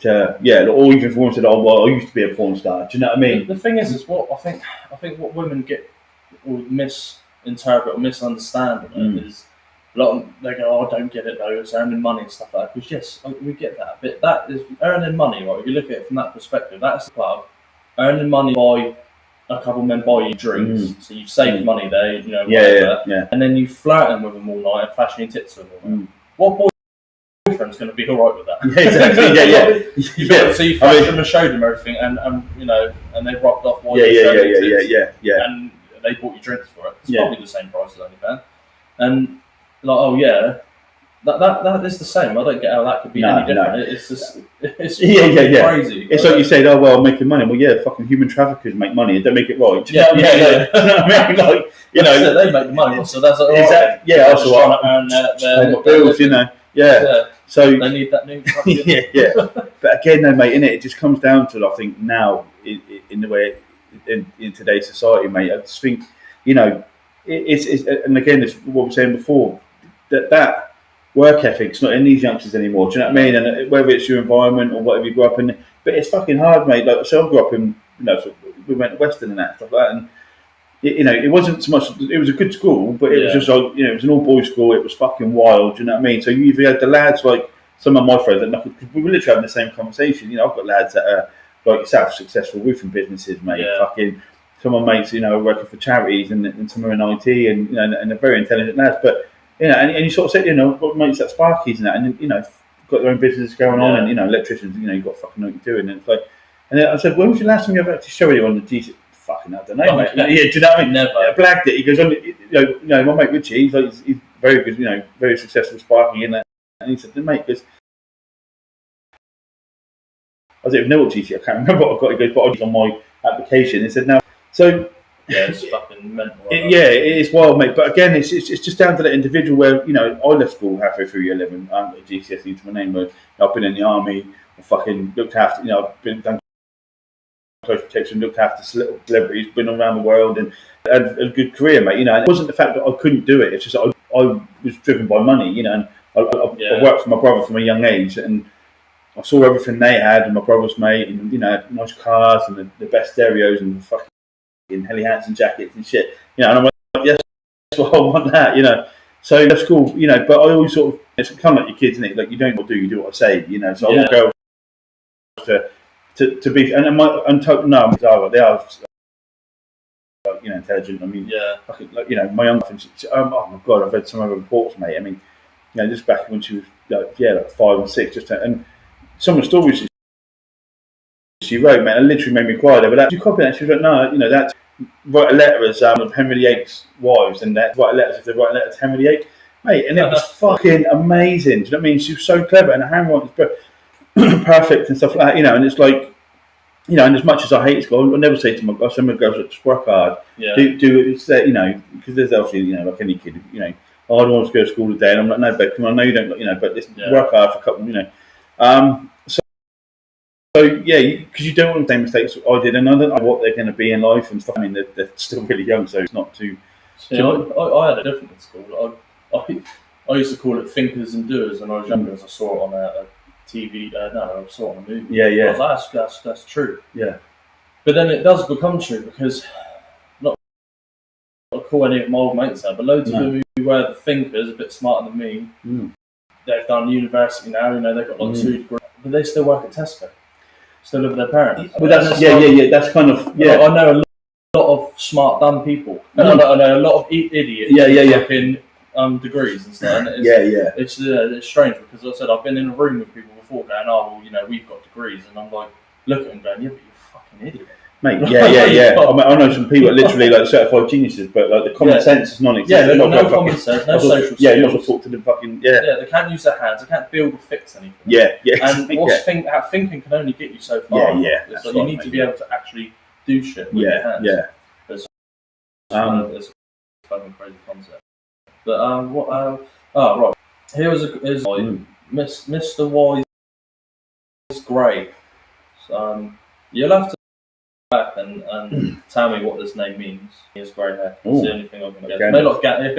or even if a woman said, "Oh well, I used to be a porn star." Do you know what I mean? The thing is what I think what women get or misinterpret or misunderstand is a lot of, they go, "Oh, I don't get it though. It's earning money and stuff like that." Because yes, we get that, but that is earning money, right? If you look at it from that perspective, that's the club earning money by a couple of men buy you drinks, so you've saved money there, whatever, and then you flirting with them all night and flashing your tits to them. What boyfriend's going to be all right with that? Yeah, exactly. So you flashed them and showed them everything, and they rocked off. And they bought you drinks for it. It's probably the same price as OnlyFans, and that is the same. I don't get how that could be any different. It's just crazy. It's like you said, "Oh well, I'm making money." Well, fucking human traffickers make money. It don't make it right. Do you know what I mean? Like, they make the money, so that's exactly. They're just trying to earn their bills, So they need that new. But again, though, mate, it just comes down to, I think now in the way in today's society, mate. I just think it's and again, it's what we were saying before, that work ethic's not in these youngsters anymore. Do you know what I mean? And whether it's your environment or whatever you grew up in, but it's fucking hard, mate. Like, so I grew up in, we went to Western and that stuff like that, and it wasn't so much. It was a good school, but it was just like, it was an all boys school. It was fucking wild. Do you know what I mean? So you either had the lads like some of my friends that we were literally having the same conversation. I've got lads that are like yourself, successful roofing businesses, mate. Yeah. Fucking some of my mates, working for charities and some are in IT, and and they're very intelligent lads, but. And you sort of say, got mates like Sparkies and that, and got their own business going on, and electricians, you've got fucking know what you're doing, and it's like, and then I said, when was the last time you ever actually showed anyone the GC? Fucking, I don't know, mate. Yeah, do you know what I mean? Never. I blagged it. He goes, my mate Richie, he's very good, very successful Sparky in that, and he said, mate, because I don't even know what GC. I can't remember what I got. He goes, but I was on my application. He said, no, so. Yeah, it's fucking mental. It is wild, mate. But again, it's just down to the individual. Where I left school halfway through year 11. I haven't got a GCSE to my name, but I've been in the army. I fucking looked after. I've been done close protection, looked after celebrities, been around the world, and had a good career, mate. And it wasn't the fact that I couldn't do it. It's just I was driven by money, and I worked for my brother from a young age, and I saw everything they had, and my brother's mate, and nice cars and the best stereos and the fucking in Helly Hansen jackets and shit, and I'm like, yes, I want that, So that's cool, but I always sort of, it's kind of like your kids, isn't it? Like, you don't what you do what I say, So I want girls to be, and they are, intelligent. I mean, my young friend, oh my god, I've read some of her reports, mate. I mean, just back when she was like 5 and 6, and some of the stories she wrote, man, it literally made me cry. They were like, "Did you copy that?" She was like, "No, that's write a letter as Henry VIII's wives, and that write letters if they write letters to Henry VIII, mate." And it was fucking amazing. Do you know what I mean? She was so clever, and her handwriting was perfect and stuff like that. And it's like, and as much as I hate school, I never say to my girls, some of the girls, just work hard. Yeah. Do it's because there's obviously like any kid, I don't want to go to school today, and I'm like, no, babe, come on, no, you don't, but just work hard for a couple, So So yeah, because you don't want the same mistakes I did, and I don't know what they're going to be in life and stuff. I mean, they're still really young, so it's not too. See, I had a different at school. I used to call it thinkers and doers when I was younger, as I saw it on a TV. No, I saw it on a movie. Yeah, yeah. I was like, that's true. Yeah. But then it does become true because not to call any of my old mates out, but loads of them who were the thinkers, a bit smarter than me. They've done university now. You know, they've got like 2 degrees, but they still work at Tesco. Still live with their parents. Well, that's yeah. That's kind of I know a lot of smart, dumb people. I know a lot of idiots. Fucking degrees and stuff. And it's strange because as I said, I've been in a room with people before going, oh, well, you know, we've got degrees, and I'm like, look at them going, yeah, but you're a fucking idiot. Mate, yeah. I know some people that literally like certified geniuses, but like the common sense is non-existent. Yeah, no common sense, no social skills. Yeah, not to talk to them fucking. Yeah, they can't use their hands. They can't build or fix anything. Yeah. And thinking can only get you so far. Yeah. It's like you need to be able to actually do shit with your hands. Yeah. It's a fucking crazy concept. But right. Here was Mr. Wise Gray. You'll have to back and tell me what this name means. He has grey hair. It's the only thing I can guess. May not get it.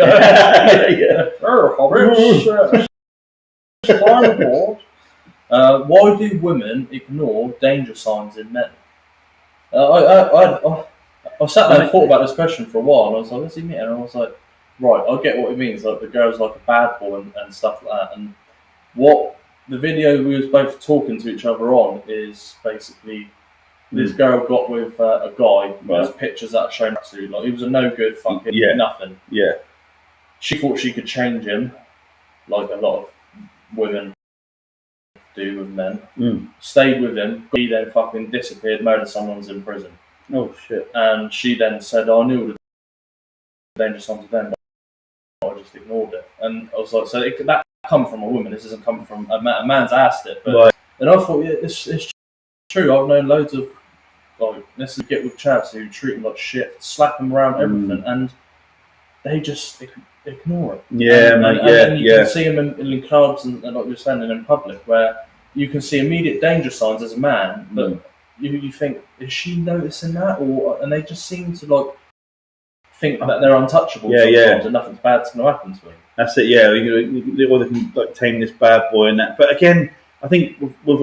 Why do women ignore danger signs in men? I sat there and thought about this question for a while, and I was like, what's he mean? And I was like, right, I get what it means. Like the girl's like a bad boy and stuff like that. And what the video we was both talking to each other on is basically this girl got with a guy. There's pictures that shown to like he was a no good fucking nothing. Yeah. She thought she could change him, like a lot of women do with men. Stayed with him. He then fucking disappeared. Murdered someone's in prison. Oh shit. And she then said, I knew all the danger signs of them, but I just ignored it. And I was like, so that come from a woman. This doesn't come from a man's asked it. But and I thought, yeah, it's true. I've known loads of like let's get with chavs who treat them like shit, slap them around everything, and they just ignore it. Yeah, and you can see them in clubs and like you're saying in public where you can see immediate danger signs as a man, but you think, is she noticing that, and they just seem to like think that they're untouchable sometimes and nothing bad's going to happen to them. That's it. Yeah, or they can like tame this bad boy and that. But again, I think with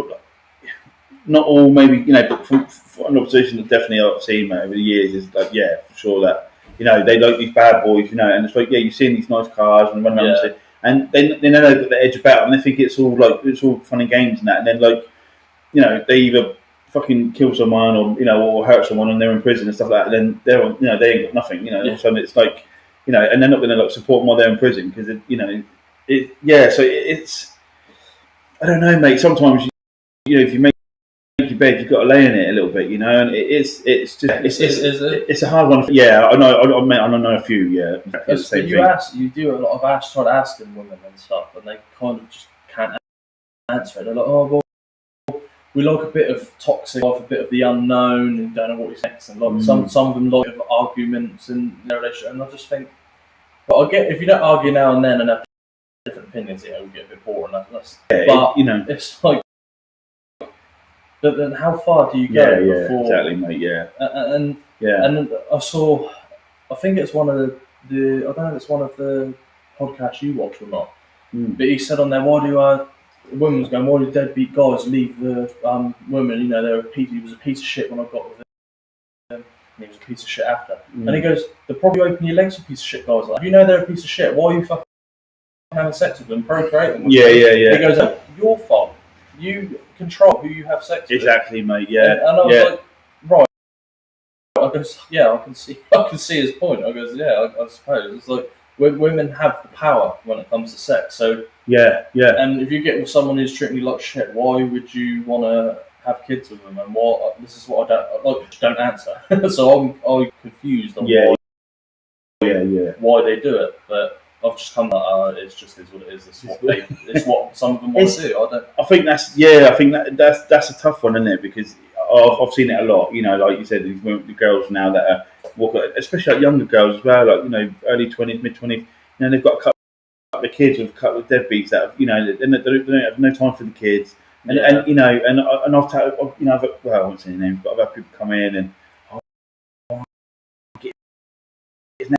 not all, maybe, you know, but from an observation that definitely I've seen over the years is like, yeah, for sure that, you know, they like these bad boys, you know, and it's like, yeah, you're seeing these nice cars and running around and they know they've got the edge about them and they think it's all fun and games and that, and then like, you know, they either fucking kill someone or, you know, or hurt someone and they're in prison and stuff like that, and then they're, you know, they ain't got nothing, you know, all of a sudden it's like, you know, and they're not going to like support them while they're in prison because, you know, so it's, I don't know, mate, sometimes, you know, if you make your bed, you've got to lay in it a little bit, you know, and it's a hard one. Yeah, I know a few. Yeah, you do a lot of try asking women and stuff, and they kind of just can't answer it. They're like, oh well, we like a bit of toxic life, a bit of the unknown, and don't know what is next. And like some of them like arguments in their relationship, and I just think, but I get if you don't argue now and then and have different opinions, it will get a bit boring. But you know, it's like. But then, how far do you go before? Exactly, mate. Yeah, and I saw. I think it's one of the. I don't know if it's one of the podcasts you watch or not. But he said on there, why do women's going? Why do deadbeat guys leave the women? You know, he was a piece of shit when I got with him, and he was a piece of shit after. And he goes, they're probably open your legs for piece of shit guys. Like, if you know they're a piece of shit, why are you fucking having sex with them, procreating with them? Yeah. He goes, your fault. You control who you have sex with. Exactly, mate. Yeah. And I was like, right. I goes, yeah, I can see his point. I goes, yeah, I suppose it's like women have the power when it comes to sex. So yeah. And if you get with someone who's treating you like shit, why would you want to have kids with them? And what? This is what I don't answer. So I'm confused on why they do it, but. I've just come that it's just is what it is. It's what some of them want to do. I think that's a tough one, isn't it? Because I've seen it a lot. You know, like you said, the girls now that are walking, especially like younger girls as well, like, you know, early 20s, mid 20s. You know, they've got a couple of kids with a couple of deadbeats that, you know, they don't have no time for the kids. and you know, and I've you know, well, I won't say names, but I've had people come in and get his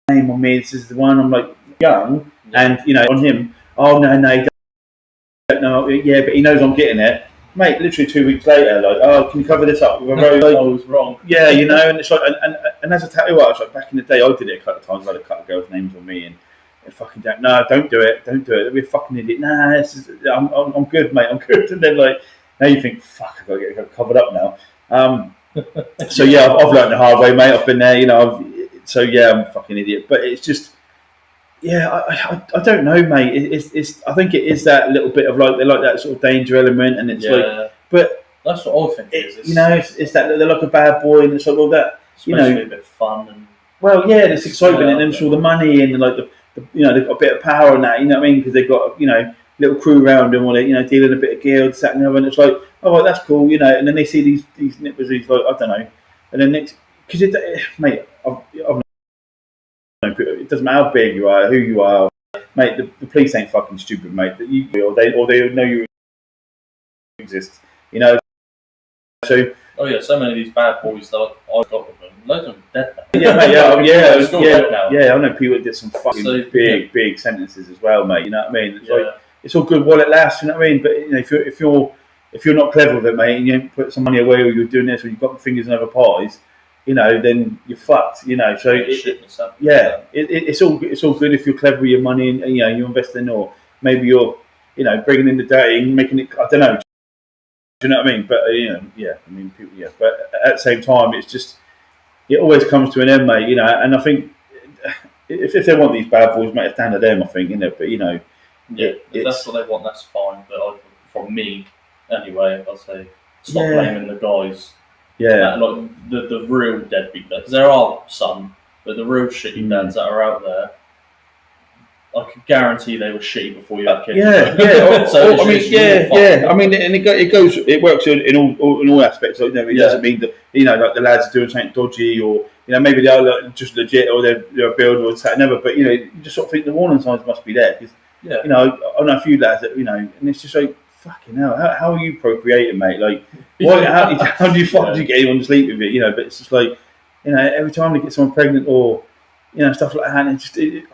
name on me. This is the one. I'm like young, and you know, on him. Oh no, you don't know. Yeah, but he knows I'm getting it. Mate, literally 2 weeks later, like, oh, can you cover this up with a road? I was wrong. Yeah, you know, and it's like, and as a tattoo artist, like back in the day, I did it a couple of times. I had a couple of girls' names on me, and fucking don't do it. Don't be a fucking idiot. Nah, I'm good, mate. I'm good. And then like, now you think, fuck, I've got to get it covered up now. So yeah, I've learned the hard way, mate. I've been there, you know. So yeah, I'm a fucking idiot. But it's just, yeah, I don't know, mate. It's I think it is that little bit of like they like that sort of danger element, and it's like, but that's what I think it is. You know, it's that they're like a bad boy, and it's like, well, that you know, a bit fun and well, yeah, there's excitement, and then it's all the money and like the you know, they've got a bit of power and that, you know what I mean? Because they've got, you know, little crew around them, or they, you know, dealing a bit of gear, this, that, and the other, and it's like, oh, well, that's cool, you know. And then they see these nippers, these like, I don't know, and then next, because mate, I've it doesn't matter how big you are, who you are, mate. The police ain't fucking stupid, mate. That you or they know you exist, you know. So oh yeah, so many of these bad boys that I've got with them, loads of them dead now. Yeah, mate, yeah. I know people that did some fucking big sentences as well, mate. You know what I mean? It's like, it's all good while it lasts. You know what I mean? But you know, if you're not clever with it, mate, and you don't put some money away, or you're doing this, or you've got fingers in other pies, you know, then you're fucked. You know, so it's all good if you're clever with your money, and you know, you're investing, or maybe you're, you know, bringing in the day and making it. I don't know. Do you know what I mean? But you know, yeah. I mean, people, yeah. But at the same time, it's just. It always comes to an end, mate. You know, and I think if they want these bad boys, mate, it's down to them. I think, you know. But you know, if that's what they want, that's fine. But from me, anyway, I'll say stop blaming the guys. Yeah, like the real deadbeat dads. Because there are some, but the real shitty dads that are out there, I can guarantee they were shitty before you had kids. Yeah. So I mean, yeah. I mean, and it works in all aspects. Like, you know, it doesn't mean that, you know, like the lads are doing something dodgy, or you know, maybe they're like just legit, or they're a builder or something. Never, but you know, you just sort of think the warning signs must be there, because you know, I know a few lads that, you know, and it's just like, fucking hell, how are you procreating, mate? Like, why? How do you get anyone to sleep with it? You know, but it's just like, you know, every time they get someone pregnant, or you know, stuff like that. And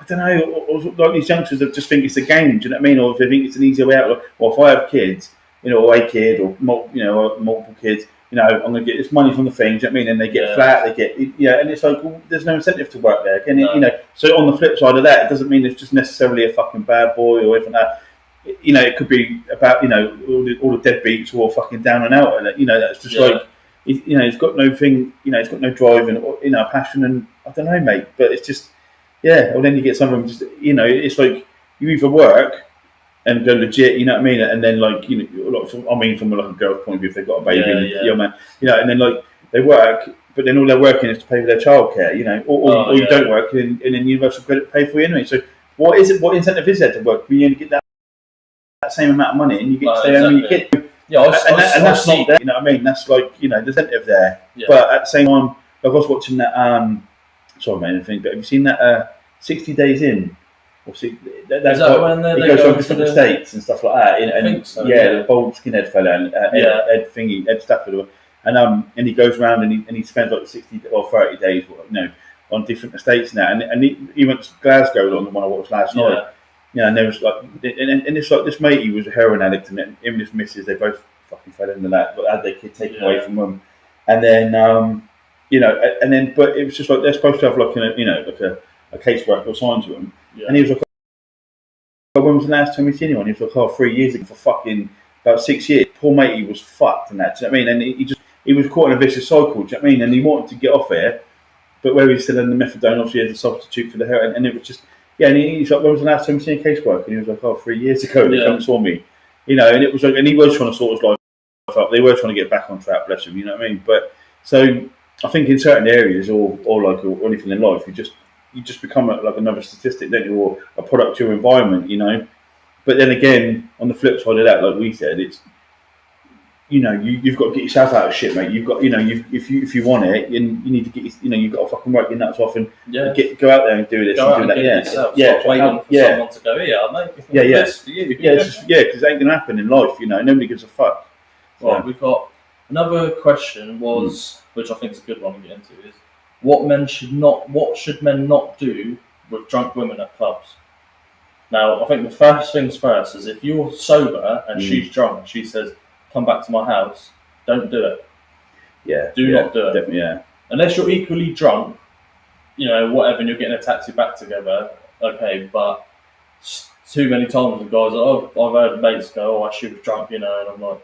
I don't know, or like these youngsters that just think it's a game. Do you know what I mean? Or if they think it's an easier way out. Like, well, if I have kids, you know, or a kid, or multiple kids, you know, I'm going to get this money from the thing. Do you know what I mean? And they get flat, they get, and it's like, well, there's no incentive to work there. And you know, so on the flip side of that, it doesn't mean it's just necessarily a fucking bad boy or anything like that. You know, it could be about, you know, all the deadbeats who are fucking down and out, and you know, that's just like. You know, he's got no thing. You know, he's got no drive and, you know, passion, and I don't know, mate. But it's just, Or then you get someone just, you know, it's like you either work and go legit, you know what I mean, and then like, you know, I mean, from like a girl's point of view, if they've got a baby, man, you know, and then like they work, but then all they're working is to pay for their childcare, you know, or you don't work, and then Universal Credit pay for you anyway. So what incentive is there to work? You only get that same amount of money, and you get to stay home with your kid. Yeah, that's not there. You know what I mean? That's like, you know, the incentive there. Yeah. But at the same time, like I was watching that. Sorry, mate, anything. But have you seen that 60 Days In? That's like, when he goes from different states and stuff like that. I think so. Yeah, the bold skinhead fella, and Ed Stafford, and he goes around and he spends like 60 or 30 days, you know, on different estates now. And he went to Glasgow on the one I watched last night. Yeah, and there was like, and it's like this mate, he was a heroin addict, and him and his missus, they both fucking fell into that, but had their kid taken away from them, and then you know, and then but it was just like they're supposed to have like a caseworker assigned to them, and he was like, when was the last time you seen anyone? He was like, 3 years ago, for fucking about 6 years. Poor mate, he was fucked and that. Do you know what I mean? And he was caught in a vicious cycle. Do you know what I mean? And he wanted to get off there, but where he's still in the methadone, obviously as a substitute for the heroin, and it was just. Yeah, and he's like, when was the last time you seen a caseworker? And he was like, 3 years ago, they come and saw me. You know, and it was like, and he was trying to sort his life up. They were trying to get back on track, bless him, you know what I mean? But, so, I think in certain areas, or anything in life, you just become like another statistic, don't you? Or a product of your environment, you know? But then again, on the flip side of that, like we said, you've got to get yourself out of shit, mate. You've got, if you want it, you need to get, you've got to fucking work your nuts off and go out there and do this Go out and do that. get it yourself. Yeah, Stop waiting for someone to go, here, mate. Yeah. This for you. Because it ain't gonna happen in life. Nobody gives a fuck. Right, we've got another question which I think is a good one to get into, is what should men not do with drunk women at clubs? Now, I think the first things first is if you're sober and she's drunk and she says, "Come back to my house," don't do it. Do not do it. Definitely, yeah. Unless you're equally drunk, whatever, and you're getting a taxi back together, okay, but too many times the guys are, I've heard mates go, she was drunk, and I'm like,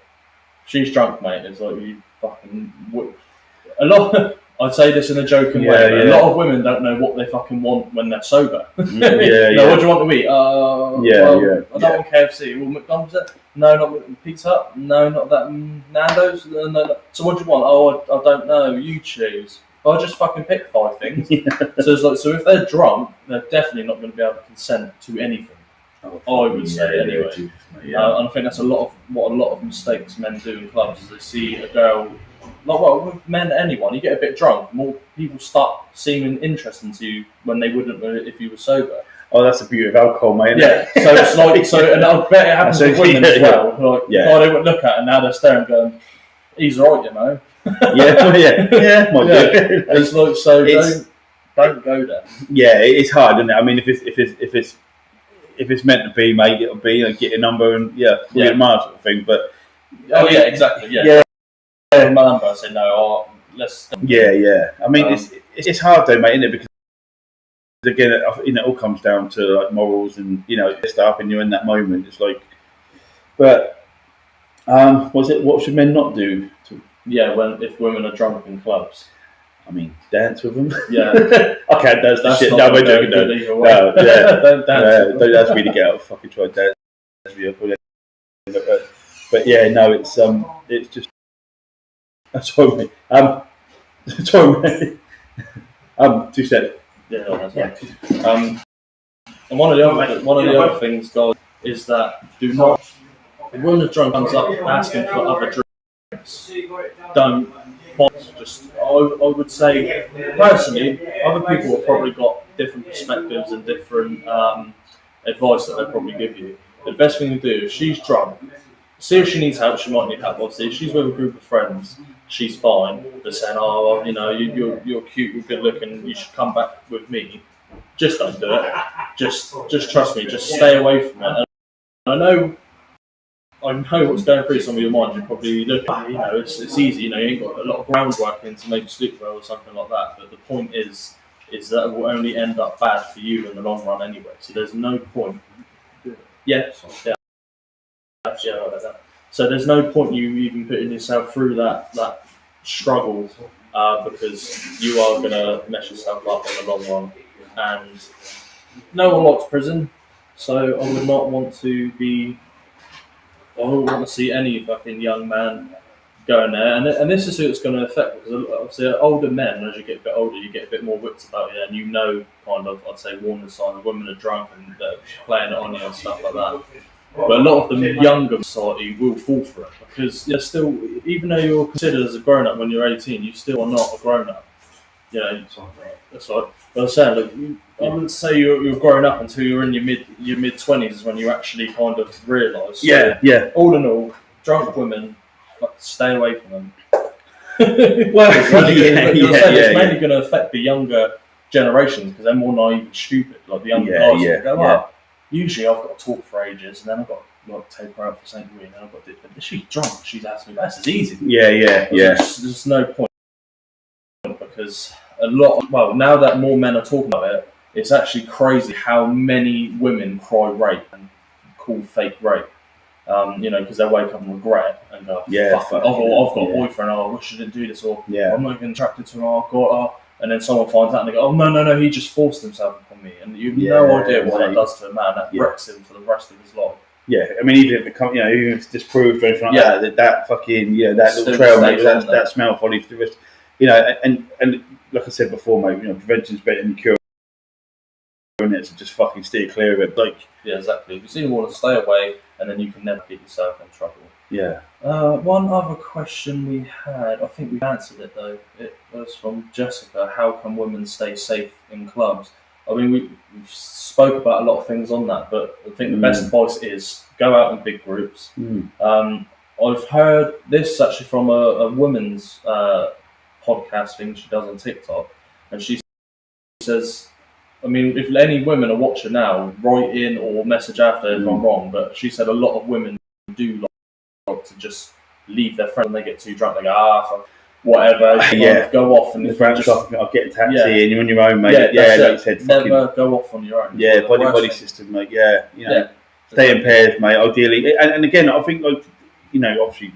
she's drunk, mate. It's like, you fucking... A lot... I'd say this in a joking way, but a lot of women don't know what they fucking want when they're sober. What do you want to eat? I don't want KFC. Well, McDonald's it? No, not Pizza Hut? No, not that. Nando's? No. So what do you want? Oh, I don't know. You choose. I'll just fucking pick 5 things. So it's like, so if they're drunk, they're definitely not going to be able to consent to anything. I would say anyway. And I think that's what a lot of mistakes men do in clubs is they see a girl, with men, anyone, you get a bit drunk, more people start seeming interesting to you when they wouldn't if you were sober. Oh, that's the beauty of alcohol, mate. Yeah, so it's like, and I bet it happens with women as well. Like, they would look at it and now they're staring going, he's right, It's like, so don't go there. Yeah, it's hard, isn't it? I mean, if it's meant to be, mate, it'll be. Get a number and get a mile sort of thing. But exactly. Yeah. My number. I said no. Let's. Yeah. I mean, it's hard though, mate, isn't it? Because again, it all comes down to like morals and stuff, and you're in that moment. It's like, but what should men not do? If women are drunk in clubs. I mean, dance with them. Yeah. I can't dance the shit. No, we're joking. No, don't dance. Don't ask me to get out and fucking try and dance. But it's just. Sorry, mate. Sorry, mate. 2 seconds. And one of the other things, guys, is that do not. When the drunk comes up asking for other drinks, don't. I would say, personally, other people have probably got different perspectives and different advice that they'll probably give you. The best thing to do, if she's drunk, see if she needs help, she might need help. Obviously, if she's with a group of friends, she's fine. They're saying, you're cute, you're good looking, you should come back with me. Just don't do it. Just trust me, just stay away from it. And I know what's going through some of your mind. You probably look at, it's easy, you ain't got a lot of groundwork in to make you sleep well or something like that. But the point is that it will only end up bad for you in the long run anyway. So there's no point. So there's no point you even putting yourself through that struggle because you are going to mess yourself up in the long run. And no one likes prison, so I would not want to be. I wouldn't want to see any fucking young man going there, and this is who it's going to affect, because obviously older men, as you get a bit older, you get a bit more whipped about you, and kind of, I'd say, warning signs. Women are drunk and they're playing it on you and stuff like that. But a lot of the younger society will fall for it, because you're still, even though you're considered as a grown up when you're 18, you still are not a grown up. That's what I was saying. I wouldn't say you're growing up until you're in your mid 20s is when you actually kind of realise. Yeah. All in all, drunk women, stay away from them. It's mainly going to affect the younger generations because they're more naive and stupid. Like the younger guys usually I've got to talk for ages, and then I've got to take her out for St. Louis, and then I've got to. But she's drunk. She's asking me. That's easy. There's no point because now that more men are talking about it, it's actually crazy how many women cry rape and call fake rape. Because they wake up and regret and go, I've got a boyfriend, I wish I didn't do this, or I'm not even attracted to him, and then someone finds out and they go, no, he just forced himself upon me, and you've no idea what that does to a man. That wrecks him for the rest of his life. Yeah, I mean, even if it's disproved or anything like that fucking, that little trail, mate, that smell folly for the rest, and like I said before, mate, prevention's better than cure. It, so just fucking steer clear of it. Exactly. If you see you want to stay away, and then you can never get yourself in trouble. Yeah. One other question we had, I think we've answered it though. It was from Jessica. How can women stay safe in clubs? I mean, we spoke about a lot of things on that, but I think the best advice is go out in big groups. I've heard this actually from a woman's podcast thing she does on TikTok, and she says, I mean, if any women are watching now, write in or message after if I'm wrong, but she said a lot of women do like to just leave their friend when they get too drunk. They go, fuck, whatever, go off and the branch off, I'll get a taxi and you're on your own, mate. Like you said, never go off on your own. Yeah, body system, mate. Yeah, stay in pairs, mate. Ideally, and again, I think obviously,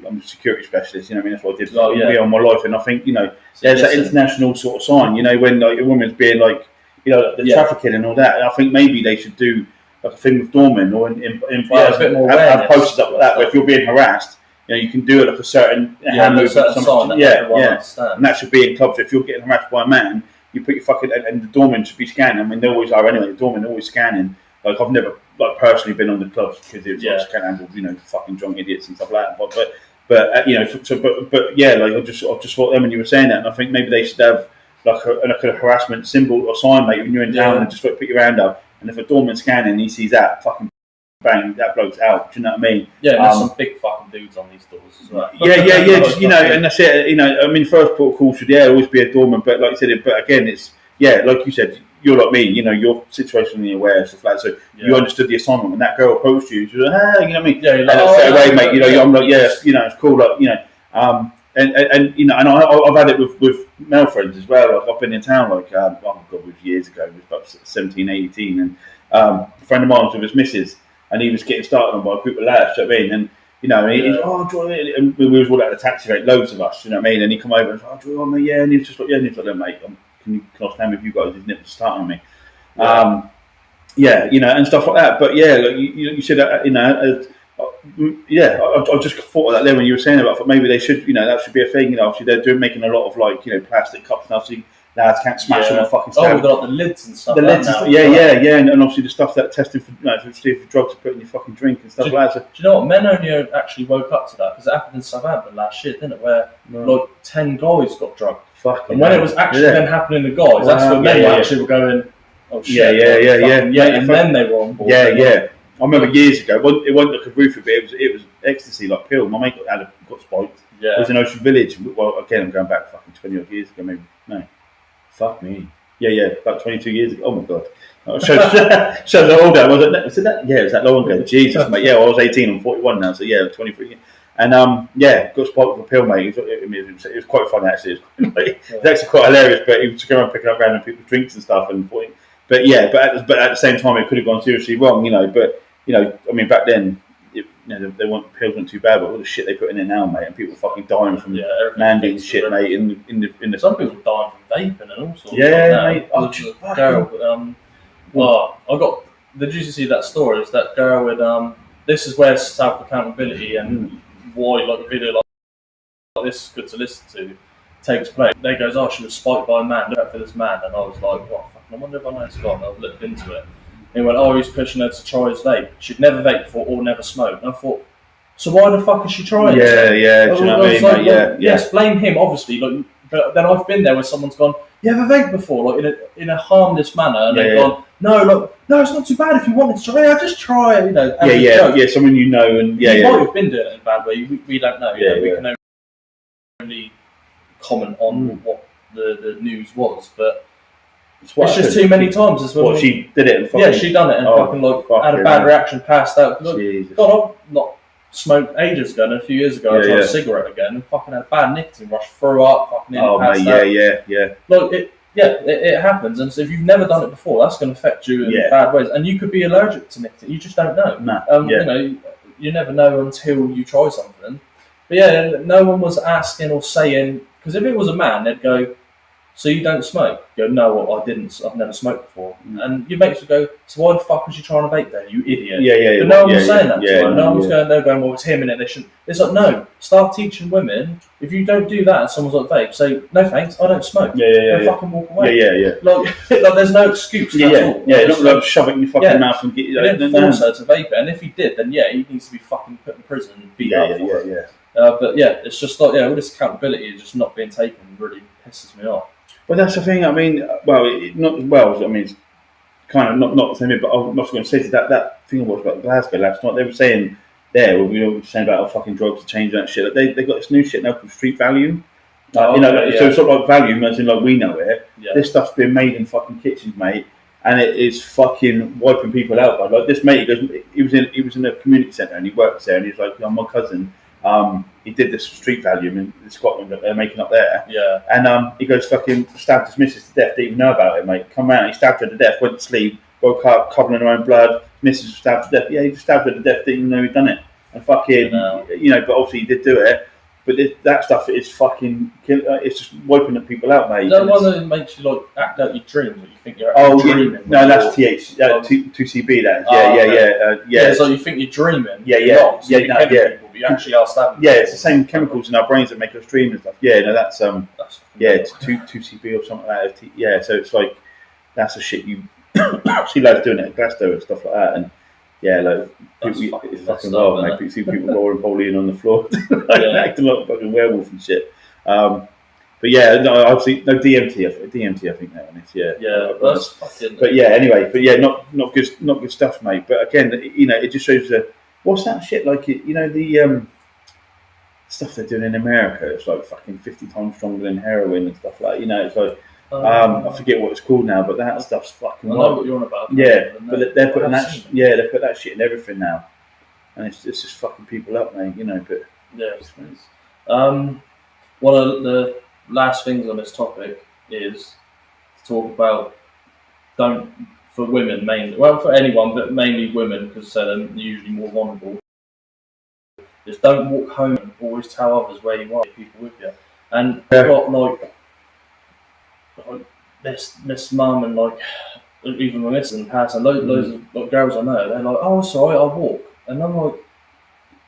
I'm a security specialist. You know, what I mean, that's what I did be on my life, and I think there's that international sort of sign. When like a woman's being like, the trafficking and all that. And I think maybe they should do like a thing with doormen or in bars, have posters up like that. Where if you're being harassed, you can do it like a certain hand movement, sign and that should be in clubs. If you're getting harassed by a man, you put your fucking and the doorman should be scanning. I mean, they always are anyway. The doormen are always scanning. Like I've never personally been on the clubs because it was just can't handle fucking drunk idiots and stuff like that. But like I just thought them when you were saying that, and I think maybe they should have like a harassment symbol or sign, mate, when you're in town and just like put your hand up, and if a doorman's scanning and he sees that, fucking bang, that bloke's out. Do you know what I mean? Yeah, there's some big fucking dudes on these doors as well. Just, and that's it. I mean, first port of call should always be a doorman, but like I said, but again, it's like you said, you're like me. You're situationally aware, stuff like that. So you understood the assignment when that girl approached you. She was like, hey, you know what I mean? Yeah, you're like, and straight away, mate. I'm like, it's cool. Like, and I've had it with male friends as well. Like I've been in town, like it was years ago. It was about 17, 18, and a friend of mine was with his missus, and he was getting started on by a group of lads. Do you know what I mean? And he's and we was all at the taxi rate, loads of us. You know what I mean? And he come over and said, "Oh, mate, yeah," and he was just like, "Yeah," and he's like, "Mate, can I stand with you guys? He's never starting on me." And stuff like that. But like you said, I just thought of that there when you were saying about. I thought maybe they should, that should be a thing. Obviously they're making a lot of like plastic cups now, so lads can't smash them and fucking stab. We've got the lids and stuff. The lids, and and obviously the stuff that testing for to see if drugs to put in your fucking drink and stuff like that. So, do you know what? Men only actually woke up to that because it happened in Southampton last year, didn't it? Where like 10 guys got drugged. And when it was actually then happening to guys, that's when men actually were going, oh shit, and then they were on board. I remember years ago, it wasn't like a roofie, but it was ecstasy, like pill. My mate got spiked. It was in Ocean Village. Well, again, I'm going back fucking 20 odd years ago, maybe. No, fuck me. About 22 years ago. Oh my god. Shows how old I was. Was it that? Yeah, it was that long ago. Jesus, mate. I was 18. I'm 41 now, so 23. And got spiked with a pill, mate. It was quite fun actually. It was actually quite hilarious. But he was going around picking up random people's drinks and stuff, but at the same time, it could have gone seriously wrong, But I mean, back then, they want pills weren't too bad, but all the shit they put in it now, mate, and people fucking dying from Mandy and shit, mate. In the some people dying from vaping and all sorts. Mate. I got. Did you see that story? Is that girl with This is where self accountability and why like a video like this is good to listen to takes place. They goes, she was spiked by a man. Look out for this man, and I was like, what? I wonder if I know this guy. And I looked into it. And he went, he's pushing her to try his vape. She'd never vaped before or never smoked. And I thought, so why the fuck is she trying? Do you know what I mean? Like, yes, blame him, obviously. Like, but then I've been there where someone's gone, you ever vaped before, like in a harmless manner, and they've gone, no, it's not too bad if you wanted to try. Just try it, someone and you might have been doing it in a bad way. We don't know. We can only comment on what the news was, but. It's just too many times. She did it and fucking... she done it and had a bad reaction, passed out. Look, God, I've not smoked ages ago, and a few years ago I tried a cigarette again and fucking had a bad nicotine rush, threw up, fucking passed out. Look, it happens, and so if you've never done it before, that's going to affect you in bad ways, and you could be allergic to nicotine. You just don't know. You never know until you try something. But no one was asking or saying, because if it was a man, they'd go, so you don't smoke? You go, no, I didn't. I've never smoked before. Mm. And your mates would go, so why the fuck was you trying to vape then, you idiot? Yeah. But no one was saying that yeah, to her. No one was going, well, it's him in it. They shouldn't. It's like, no, start teaching women. If you don't do that and someone's like vape, say, no thanks, I don't smoke. Yeah. Fucking walk away. Yeah. Like there's no excuse at all. Yeah, not like shove it in your fucking mouth and get you. He didn't force her to vape it, and if he did, then yeah, he needs to be fucking put in prison and beat up for it. Yeah. But yeah, it's just like all this accountability is just not being taken really pisses me off. But that's the thing. I mean, it's kind of not the same. But I'm not going to say to that thing I watched about Glasgow last night. They were saying there, we were saying about fucking drugs to change that shit. Like they got this new shit now called street value. So it's not like value, as in like we know it. Yeah. This stuff's been made in fucking kitchens, mate, and it is fucking wiping people out. But like this mate, he was in a community centre and he works there, and he's like, my cousin. He did this street value in Scotland that they're making up there. Yeah. And he goes fucking stabbed his missus to death. Didn't even know about it, mate. Come round, he stabbed her to death. Went to sleep, woke up, covered in her own blood. Missus was stabbed to death. Yeah, he stabbed her to death. Didn't even know he'd done it. And fucking, but obviously he did do it. But that stuff is fucking, it's just wiping the people out, mate. No one that makes you like act out your dreams, that you think you're dreaming. No, that's 2CB. That is. Yeah. So you think you're dreaming. Yeah. People, but you actually are stabbing. Yeah, it's the same chemicals in our brains that make us dream and stuff. Yeah, no, that's it's 2CB or something like that. Yeah, so it's like that's the shit you see lads doing it at Glasgow and stuff like that, and. Yeah, like it's fucking wild, mate. You see people rolling bowling on the floor, acting like a fucking werewolf and shit. But yeah, no, obviously no DMT. I think that one is. Yeah, that's fucking. But yeah, anyway, not good stuff, mate. But again, it just shows what's that shit like? The stuff they're doing in America. It's like fucking 50 times stronger than heroin and stuff like. It's like. I forget what it's called now, but that stuff's fucking. I know what you're on about. Yeah, but they're putting that. Yeah, they put that shit in everything now, and it's just fucking people up, mate. But yeah. One of the last things on this topic is to talk about for women mainly. Well, for anyone, but mainly women because they're usually more vulnerable. Just don't walk home and always tell others where you are. People with you, and I've got like this mum and like even my missus in Paris and loads of like, girls I know, they're like, oh, it's alright, I'll walk, and I'm like,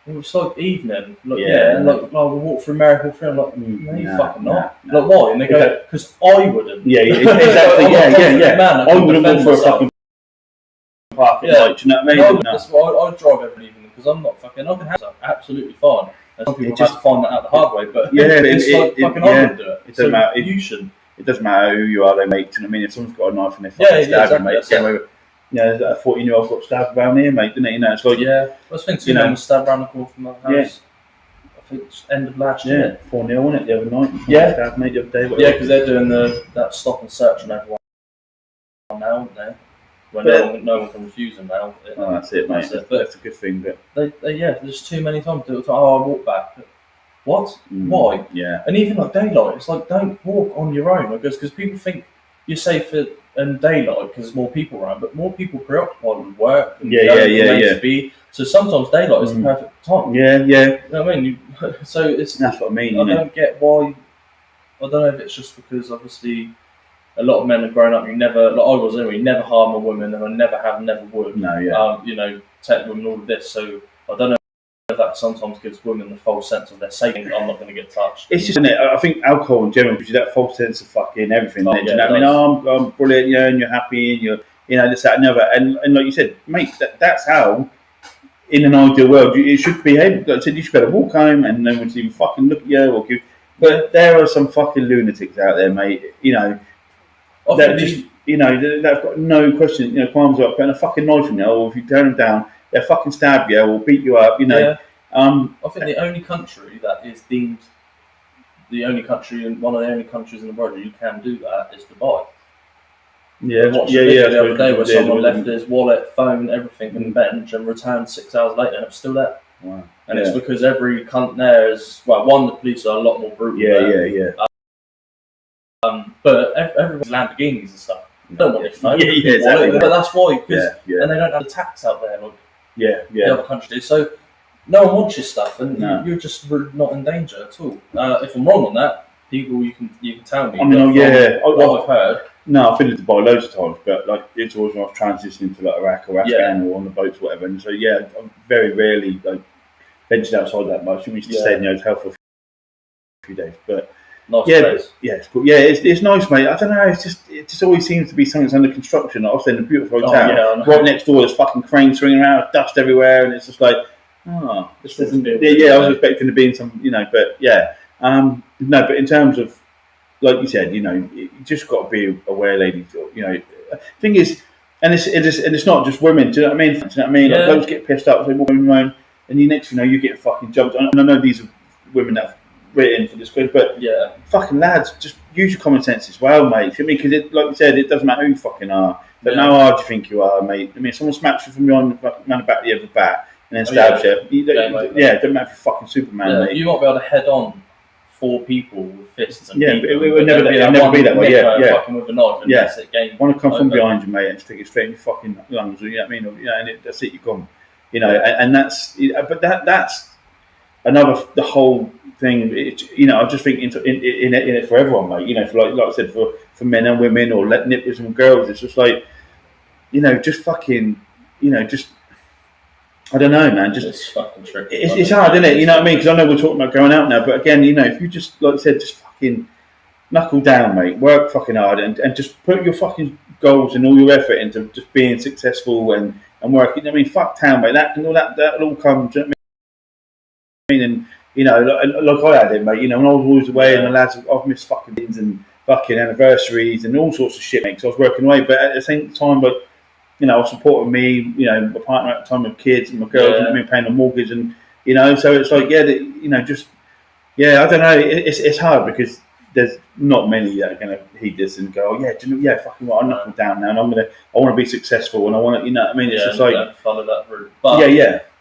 it's like evening, and like we'll walk through Marylebone Free. I'm like, no, you fucking not. Like why? And they go, because I wouldn't. Yeah, exactly. Man, I wouldn't walk for a fucking parking light. Do you know what I mean? That's why I drive every evening because I'm not fucking. I can have absolutely fine. And some people have to find that out the hard way, but it's like fucking I wouldn't do it. It doesn't matter. You should. It doesn't matter who you are, they mate. Do you know what I mean? If someone's got a knife and they're fucking stabbing, mate, a 14-year-old got stabbed around here, mate, didn't it? It's like I was thinking was stabbed around the corner from my house. Yeah. I think it's end of last year. 4-0, wasn't it, the other night? Stabbed, mate, the other day. Yeah, because they're doing that stop and search on everyone now, aren't they? When no one can refuse them now. That's it, mate. That's a good thing. But there's too many times. I walk back. What? Why? Yeah. And even like daylight, it's like don't walk on your own because people think you're safer in daylight because there's more people around, but more people preoccupied with work. And be. So sometimes daylight is the perfect time. Yeah. You know what I mean? So it's that's what I mean. I don't get why. I don't know if it's just because obviously a lot of men have grown up. You never, like I was anyway, never harm a woman, and I never would. No, take women all of this. So I don't know. That sometimes gives women the false sense of they're safe. I'm not going to get touched. It's just, I think alcohol in general gives you that false sense of fucking everything. Do you know what I mean? I'm brilliant, and you're happy, and you're, this, that, and the other. And like you said, mate, that's how, in an ideal world, it should behave. Like I said, you should better walk home, and no one's even fucking look at you or give. But there are some fucking lunatics out there, mate. That just, they've got no question. Climbs up, putting a fucking knife in you, or if you turn them down. They'll fucking stab you or beat you up, I think the only country that is deemed one of the only countries in the world where you can do that is Dubai. The other day where someone left his wallet, phone, everything in the bench and returned 6 hours later and it was still there. Wow. And it's because every cunt there is, the police are a lot more brutal. But everyone's Lamborghinis and stuff. They don't want their phone. Exactly. But that's why, and they don't have the tax out there. Like, the other countries do. So no one wants your stuff, and you're just not in danger at all. If I'm wrong on that, people you can tell me. I mean, what I've heard. No, I've been to Dubai loads of times, but like it's always when I was transitioning to like Iraq or Afghan or on the boats or whatever. And so I very rarely like ventured outside that much. We used to stay in the hotel for a few days, but nice place. It's cool. It's nice, mate. I don't know. It just always seems to be something that's under construction. Like, I was in a beautiful hotel. Right next door, there's fucking cranes swinging around, dust everywhere, and it's just like, this isn't. I was expecting to be in some, but no, but in terms of, like you said, you just got to be aware, ladies. Thing is, and it's not just women. Do you know what I mean? Do you know what I mean? Like, those get pissed up, say, women, and you next, you get fucking jumped. And I know these are women that have written for this quiz, but fucking lads, just use your common sense as well, mate. I mean, because like you said, it doesn't matter who you fucking are. But how hard do you think you are, mate? I mean, if someone smacks you from behind the back of the other bat and then stabs you, don't matter if you're fucking Superman, mate. You might be able to head on 4 people with fists and but it would never be that way. Fucking with a knife and that's it. Game. Want to come from behind you, mate, and stick it straight in your fucking lungs? You know what I mean? And that's it. You're gone. And that's. But that's the whole thing. I just think in it for everyone, mate. For like I said, for men and women, or nippers and girls, it's just like, just fucking, just. I don't know, man. It's fucking tricky. It's hard, isn't it? You know what I mean? Because I know we're talking about going out now, but again, if you just, like I said, just fucking knuckle down, mate. Work fucking hard and just put your fucking goals and all your effort into just being successful and working. I mean, fuck town, mate. That'll all come. Do you know what I mean? And like I had it, mate. When I was always away, and the lads, I've missed fucking things and fucking anniversaries and all sorts of shit, mate. Because I was working away, but at the same time, like. Supporting me, my partner at the time with kids and my girls, and paying the mortgage, and so it's like, I don't know, it's hard because there's not many that are going to heed this and go, fucking what, I'm knuckle down now, and I want to be successful, and I want to, what I mean, it's just like follow that route. But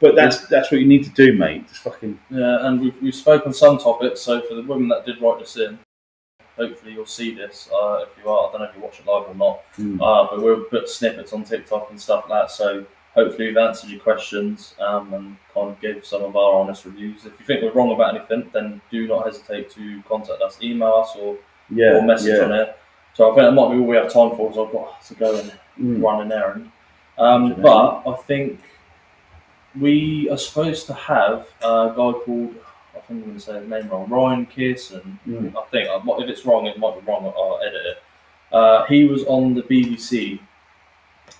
but that's what you need to do, mate. Just fucking and we've spoken some topics. So for the women that did write this in. Hopefully you'll see this if you are. I don't know if you watch it live or not, but we'll put snippets on TikTok and stuff like that. So hopefully we've answered your questions and kind of gave some of our honest reviews. If you think we're wrong about anything, then do not hesitate to contact us, email us, or message on it. So I think that might be all we have time for, because I've got to go and run an errand. But I think we are supposed to have a guy called, I think I'm going to say his name wrong, Ryan Kearson. I think, if it's wrong, it might be wrong, I'll edit it. He was on the BBC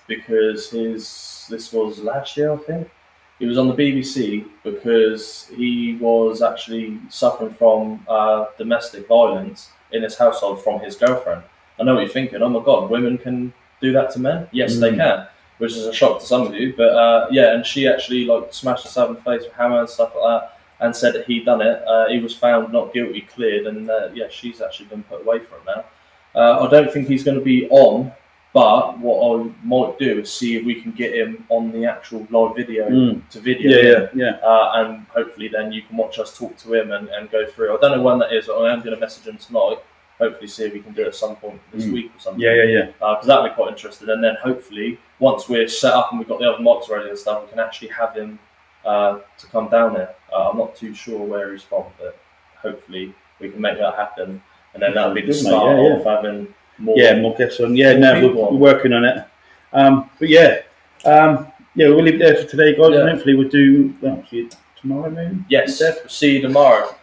because this was last year, I think. He was on the BBC because he was actually suffering from domestic violence in his household from his girlfriend. I know what you're thinking, oh my God, women can do that to men? Yes, they can, which is a shock to some of you. But and she actually smashed herself in the face with a hammer and stuff like that, and said that he'd done it. He was found not guilty, cleared, and she's actually been put away from it now. I don't think he's going to be on, but what I might do is see if we can get him on the actual live video to video. And hopefully then you can watch us talk to him and go through. I don't know when that is, but I am going to message him tonight. Hopefully see if we can do it at some point this week or something. Because that'd be quite interesting. And then hopefully, once we're set up and we've got the other mics ready and stuff, we can actually have him to come down there. I'm not too sure where he's from, but hopefully we can make that happen. And then that'll be the start of having more guests on. We're working on it. We'll leave it there for today, guys. And hopefully we'll do see you tomorrow, maybe. Yes, see you tomorrow.